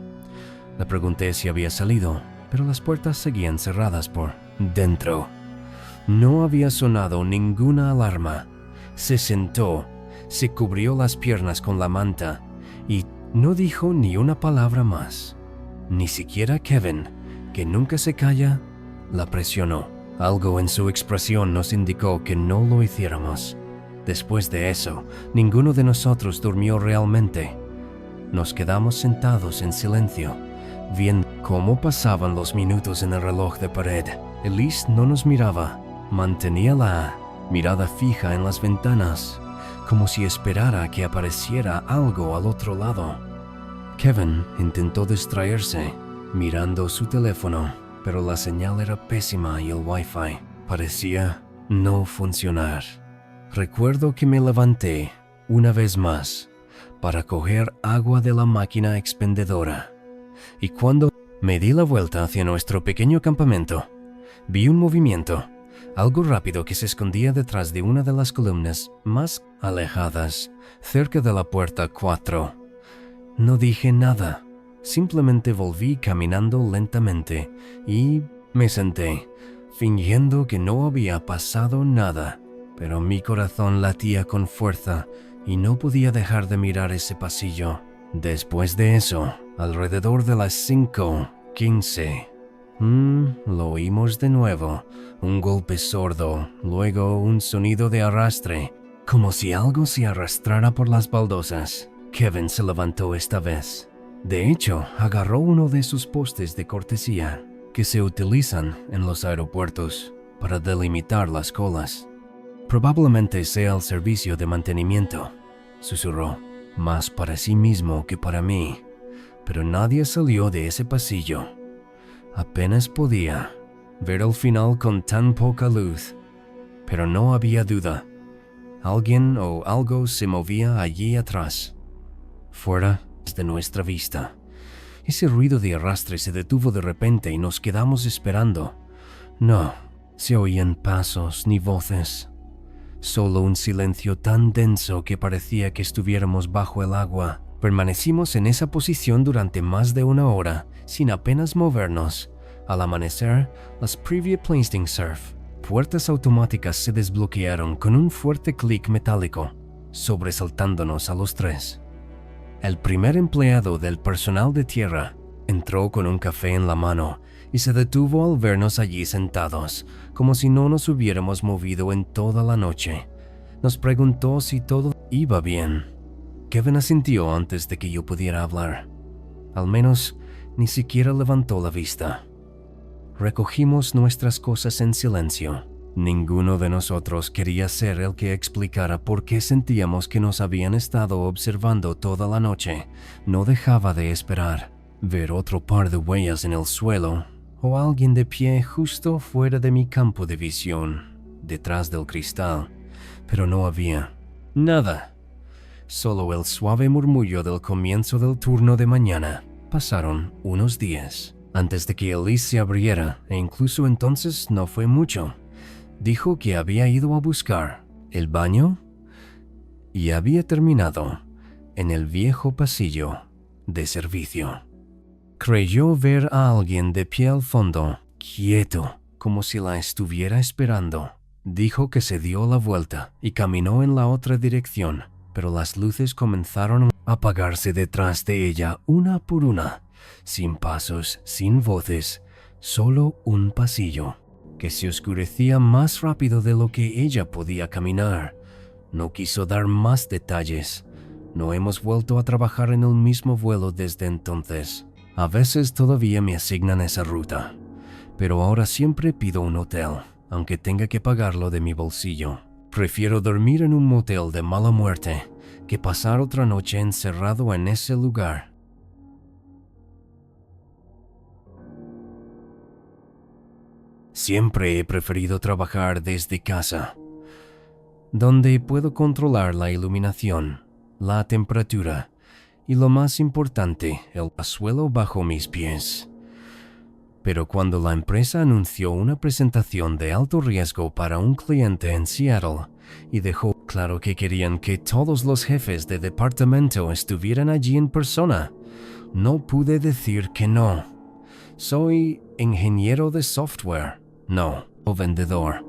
[SPEAKER 1] Le pregunté si había salido, pero las puertas seguían cerradas por dentro. No había sonado ninguna alarma. Se sentó, se cubrió las piernas con la manta y no dijo ni una palabra más. Ni siquiera Kevin, que nunca se calla, la presionó. Algo en su expresión nos indicó que no lo hiciéramos. Después de eso, ninguno de nosotros durmió realmente. Nos quedamos sentados en silencio, viendo cómo pasaban los minutos en el reloj de pared. Elise no nos miraba. Mantenía la mirada fija en las ventanas, como si esperara que apareciera algo al otro lado. Kevin intentó distraerse, mirando su teléfono, pero la señal era pésima y el Wi-Fi parecía no funcionar. Recuerdo que me levanté, una vez más, para coger agua de la máquina expendedora, y cuando me di la vuelta hacia nuestro pequeño campamento, vi un movimiento. Algo rápido que se escondía detrás de una de las columnas más alejadas, cerca de la puerta 4. No dije nada, simplemente volví caminando lentamente y me senté, fingiendo que no había pasado nada, pero mi corazón latía con fuerza y no podía dejar de mirar ese pasillo. Después de eso, alrededor de las 5:15, lo oímos de nuevo. Un golpe sordo, luego un sonido de arrastre, como si algo se arrastrara por las baldosas. Kevin se levantó esta vez. De hecho, agarró uno de sus postes de cortesía, que se utilizan en los aeropuertos para delimitar las colas. Probablemente sea el servicio de mantenimiento, susurró, más para sí mismo que para mí, pero nadie salió de ese pasillo. Apenas podía ver el final con tan poca luz, pero no había duda. Alguien o algo se movía allí atrás, fuera de nuestra vista. Ese ruido de arrastre se detuvo de repente y nos quedamos esperando. No se oían pasos ni voces, solo un silencio tan denso que parecía que estuviéramos bajo el agua. Permanecimos en esa posición durante más de 1 hora, sin apenas movernos. Al amanecer, las Privia Planesting Surf, puertas automáticas se desbloquearon con un fuerte clic metálico, sobresaltándonos a los 3. El primer empleado del personal de tierra entró con un café en la mano y se detuvo al vernos allí sentados, como si no nos hubiéramos movido en toda la noche. Nos preguntó si todo iba bien. Kevin asintió antes de que yo pudiera hablar. Al menos, ni siquiera levantó la vista. Recogimos nuestras cosas en silencio. Ninguno de nosotros quería ser el que explicara por qué sentíamos que nos habían estado observando toda la noche. No dejaba de esperar ver otro par de huellas en el suelo o alguien de pie justo fuera de mi campo de visión, detrás del cristal. Pero no había nada. Solo el suave murmullo del comienzo del turno de mañana. Pasaron unos días antes de que Elise se abriera, e incluso entonces no fue mucho. Dijo que había ido a buscar el baño y había terminado en el viejo pasillo de servicio. Creyó ver a alguien de pie al fondo, quieto, como si la estuviera esperando. Dijo que se dio la vuelta y caminó en la otra dirección, pero las luces comenzaron a apagarse detrás de ella una por una, sin pasos, sin voces, solo un pasillo que se oscurecía más rápido de lo que ella podía caminar. No quiso dar más detalles. No hemos vuelto a trabajar en el mismo vuelo desde entonces. A veces todavía me asignan esa ruta, pero ahora siempre pido un hotel, aunque tenga que pagarlo de mi bolsillo. Prefiero dormir en un motel de mala muerte que pasar otra noche encerrado en ese lugar. Siempre he preferido trabajar desde casa, donde puedo controlar la iluminación, la temperatura y, lo más importante, el suelo bajo mis pies. Pero cuando la empresa anunció una presentación de alto riesgo para un cliente en Seattle y dejó claro que querían que todos los jefes de departamento estuvieran allí en persona, no pude decir que no. Soy ingeniero de software, no vendedor,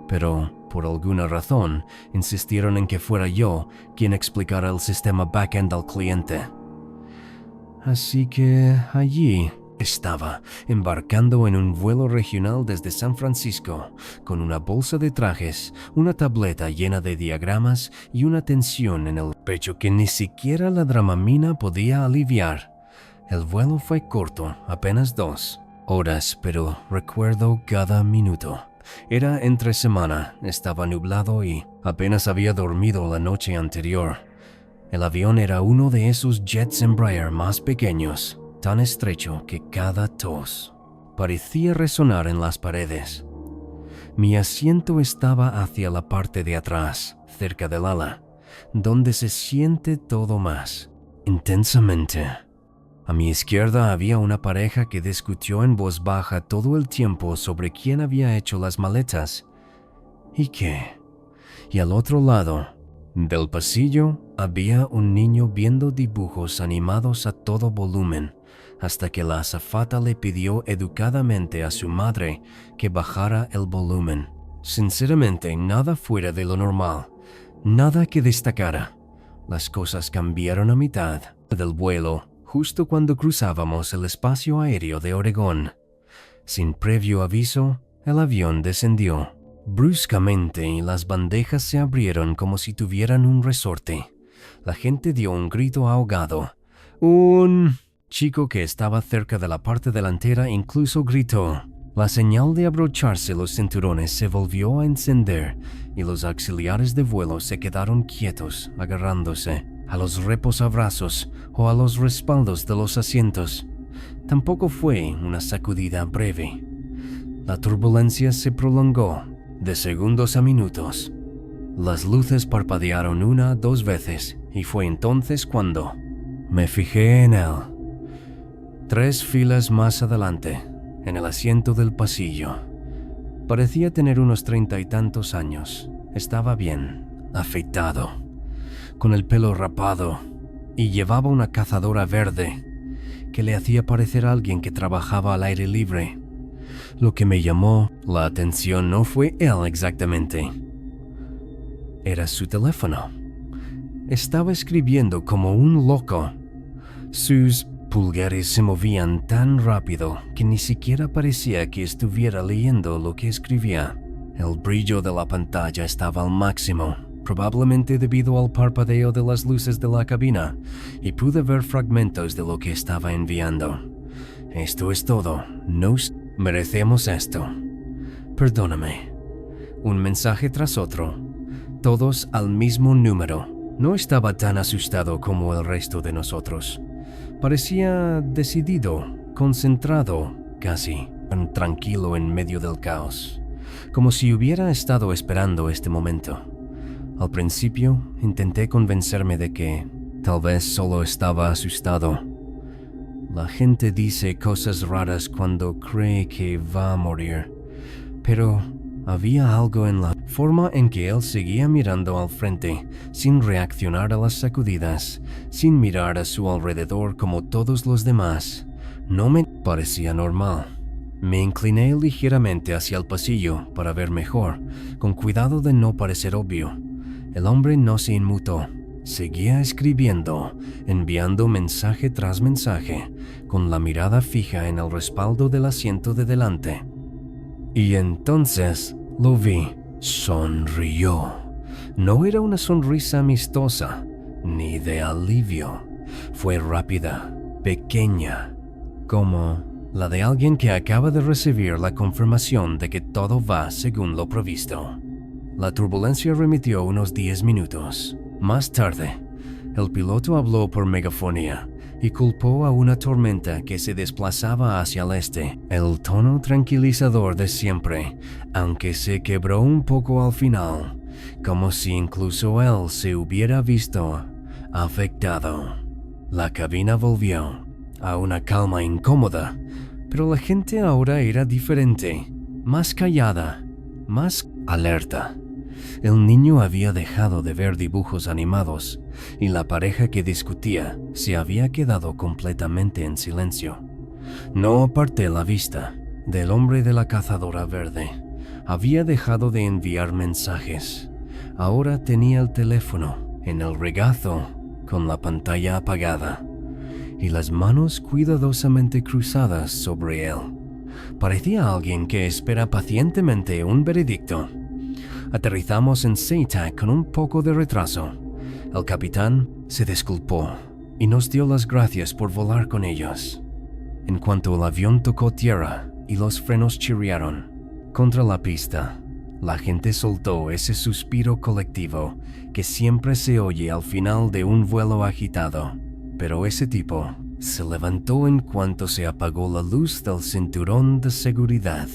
[SPEAKER 1] pero por alguna razón insistieron en que fuera yo quien explicara el sistema backend al cliente. Así que allí estaba, embarcando en un vuelo regional desde San Francisco, con una bolsa de trajes, una tableta llena de diagramas y una tensión en el pecho que ni siquiera la Dramamine podía aliviar. El vuelo fue corto, apenas 2 horas, pero recuerdo cada minuto. Era entre semana, estaba nublado y apenas había dormido la noche anterior. El avión era uno de esos jets Embraer más pequeños, tan estrecho que cada tos parecía resonar en las paredes. Mi asiento estaba hacia la parte de atrás, cerca del ala, donde se siente todo más intensamente. A mi izquierda había una pareja que discutió en voz baja todo el tiempo sobre quién había hecho las maletas y qué. Y al otro lado del pasillo había un niño viendo dibujos animados a todo volumen, hasta que la azafata le pidió educadamente a su madre que bajara el volumen. Sinceramente, nada fuera de lo normal, nada que destacara. Las cosas cambiaron a mitad del vuelo, justo cuando cruzábamos el espacio aéreo de Oregón. Sin previo aviso, el avión descendió bruscamente y las bandejas se abrieron como si tuvieran un resorte. La gente dio un grito ahogado. Un chico que estaba cerca de la parte delantera incluso gritó. La señal de abrocharse los cinturones se volvió a encender y los auxiliares de vuelo se quedaron quietos, agarrándose a los reposabrazos o a los respaldos de los asientos. Tampoco fue una sacudida breve. La turbulencia se prolongó de segundos a minutos. Las luces parpadearon 1 o 2 veces y fue entonces cuando me fijé en él. 3 filas más adelante, en el asiento del pasillo. Parecía tener unos 30 y tantos años. Estaba bien afeitado, con el pelo rapado, y llevaba una cazadora verde que le hacía parecer a alguien que trabajaba al aire libre. Lo que me llamó la atención no fue él exactamente. Era su teléfono. Estaba escribiendo como un loco. Sus pulgares se movían tan rápido que ni siquiera parecía que estuviera leyendo lo que escribía. El brillo de la pantalla estaba al máximo, probablemente debido al parpadeo de las luces de la cabina, y pude ver fragmentos de lo que estaba enviando. Esto es todo. Nos merecemos esto. Perdóname. Un mensaje tras otro. Todos al mismo número. No estaba tan asustado como el resto de nosotros. Parecía decidido, concentrado, casi tranquilo en medio del caos, como si hubiera estado esperando este momento. Al principio intenté convencerme de que tal vez solo estaba asustado. La gente dice cosas raras cuando cree que va a morir, pero había algo en la forma en que él seguía mirando al frente, sin reaccionar a las sacudidas, sin mirar a su alrededor como todos los demás. No me parecía normal. Me incliné ligeramente hacia el pasillo para ver mejor, con cuidado de no parecer obvio. El hombre no se inmutó. Seguía escribiendo, enviando mensaje tras mensaje, con la mirada fija en el respaldo del asiento de delante. Y entonces lo vi. Sonrió. No era una sonrisa amistosa, ni de alivio. Fue rápida, pequeña, como la de alguien que acaba de recibir la confirmación de que todo va según lo previsto. La turbulencia remitió unos 10 minutos. Más tarde, el piloto habló por megafonía y culpó a una tormenta que se desplazaba hacia el este. El tono tranquilizador de siempre, aunque se quebró un poco al final, como si incluso él se hubiera visto afectado. La cabina volvió a una calma incómoda, pero la gente ahora era diferente, más callada, más alerta. El niño había dejado de ver dibujos animados y la pareja que discutía se había quedado completamente en silencio. No aparté la vista del hombre de la cazadora verde. Había dejado de enviar mensajes. Ahora tenía el teléfono en el regazo con la pantalla apagada y las manos cuidadosamente cruzadas sobre él. Parecía alguien que espera pacientemente un veredicto. Aterrizamos en SeaTac con un poco de retraso. El capitán se disculpó y nos dio las gracias por volar con ellos. En cuanto el avión tocó tierra y los frenos chirriaron contra la pista, la gente soltó ese suspiro colectivo que siempre se oye al final de un vuelo agitado. Pero ese tipo se levantó en cuanto se apagó la luz del cinturón de seguridad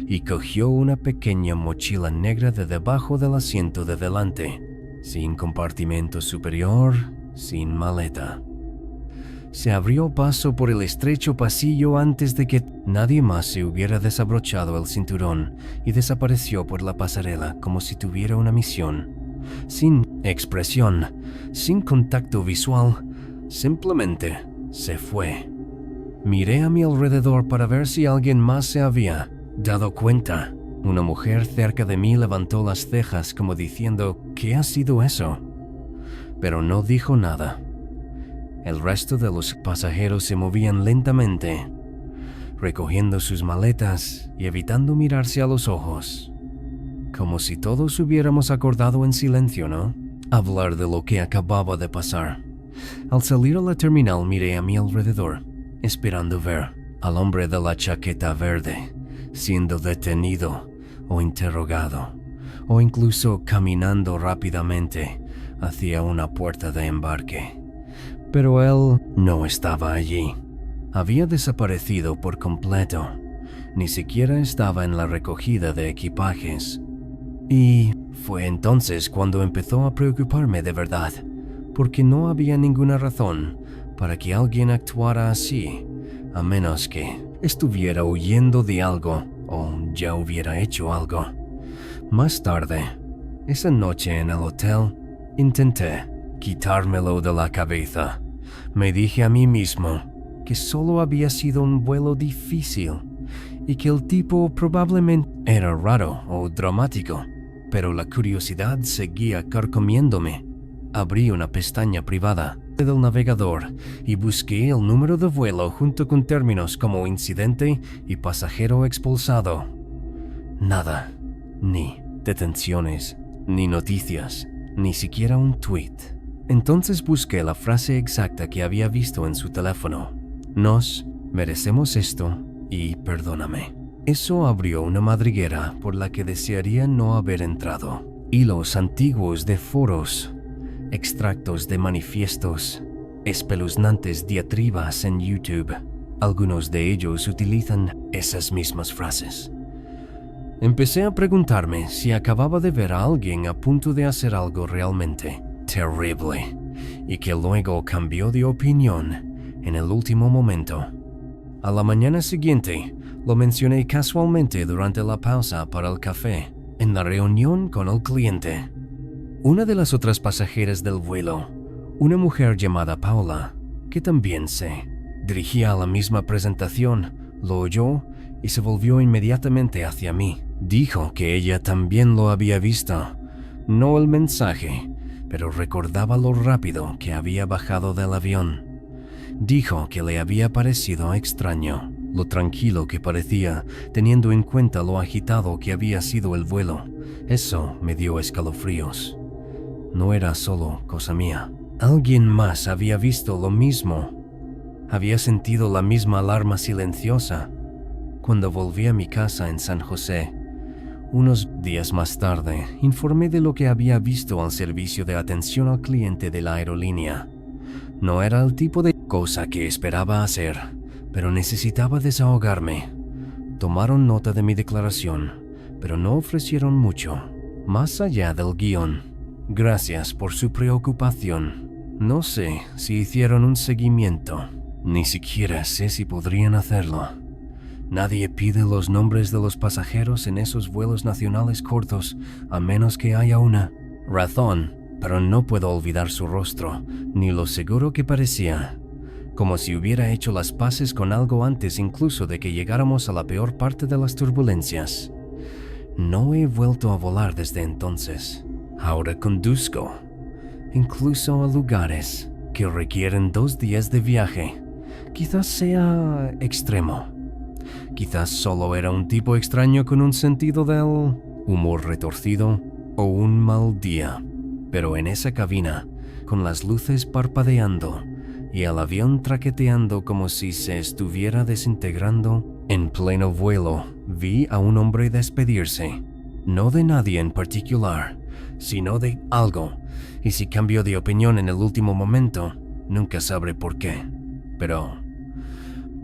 [SPEAKER 1] y cogió una pequeña mochila negra de debajo del asiento de delante, sin compartimento superior, sin maleta. Se abrió paso por el estrecho pasillo antes de que nadie más se hubiera desabrochado el cinturón y desapareció por la pasarela como si tuviera una misión. Sin expresión, sin contacto visual, simplemente se fue. Miré a mi alrededor para ver si alguien más se había dado cuenta. Una mujer cerca de mí levantó las cejas como diciendo, ¿qué ha sido eso? Pero no dijo nada. El resto de los pasajeros se movían lentamente, recogiendo sus maletas y evitando mirarse a los ojos. Como si todos hubiéramos acordado en silencio, ¿no? Hablar de lo que acababa de pasar. Al salir a la terminal miré a mi alrededor, esperando ver al hombre de la chaqueta verde siendo detenido o interrogado, o incluso caminando rápidamente hacia una puerta de embarque. Pero él no estaba allí. Había desaparecido por completo. Ni siquiera estaba en la recogida de equipajes. Y fue entonces cuando empezó a preocuparme de verdad, porque no había ninguna razón para que alguien actuara así, a menos que estuviera huyendo de algo o ya hubiera hecho algo. Más tarde, esa noche en el hotel, intenté quitármelo de la cabeza. Me dije a mí mismo que solo había sido un vuelo difícil y que el tipo probablemente era raro o dramático, pero la curiosidad seguía carcomiéndome. Abrí una pestaña privada del navegador y busqué el número de vuelo junto con términos como incidente y pasajero expulsado. Nada, ni detenciones, ni noticias, ni siquiera un tweet. Entonces busqué la frase exacta que había visto en su teléfono. Nos merecemos esto y perdóname. Eso abrió una madriguera por la que desearía no haber entrado. Hilos antiguos de foros, extractos de manifiestos, espeluznantes diatribas en YouTube. Algunos de ellos utilizan esas mismas frases. Empecé a preguntarme si acababa de ver a alguien a punto de hacer algo realmente terrible y que luego cambió de opinión en el último momento. A la mañana siguiente, lo mencioné casualmente durante la pausa para el café, en la reunión con el cliente. Una de las otras pasajeras del vuelo, una mujer llamada Paula, que también se dirigía a la misma presentación, lo oyó y se volvió inmediatamente hacia mí. Dijo que ella también lo había visto, no el mensaje, pero recordaba lo rápido que había bajado del avión. Dijo que le había parecido extraño, lo tranquilo que parecía, teniendo en cuenta lo agitado que había sido el vuelo. Eso me dio escalofríos. No era solo cosa mía. Alguien más había visto lo mismo. Había sentido la misma alarma silenciosa. Cuando volví a mi casa en San José, unos días más tarde, informé de lo que había visto al servicio de atención al cliente de la aerolínea. No era el tipo de cosa que esperaba hacer, pero necesitaba desahogarme. Tomaron nota de mi declaración, pero no ofrecieron mucho, más allá del guión. Gracias por su preocupación. No sé si hicieron un seguimiento. Ni siquiera sé si podrían hacerlo. Nadie pide los nombres de los pasajeros en esos vuelos nacionales cortos, a menos que haya una razón, pero no puedo olvidar su rostro, ni lo seguro que parecía, como si hubiera hecho las paces con algo antes incluso de que llegáramos a la peor parte de las turbulencias. No he vuelto a volar desde entonces. Ahora conduzco, incluso a lugares que requieren 2 días de viaje. Quizás sea extremo. Quizás solo era un tipo extraño con un sentido del humor retorcido o un mal día. Pero en esa cabina, con las luces parpadeando y el avión traqueteando como si se estuviera desintegrando, en pleno vuelo, vi a un hombre despedirse. No de nadie en particular, sino de algo. Y si cambió de opinión en el último momento, nunca sabré por qué. Pero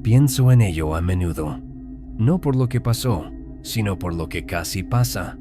[SPEAKER 1] pienso en ello a menudo. No por lo que pasó, sino por lo que casi pasa.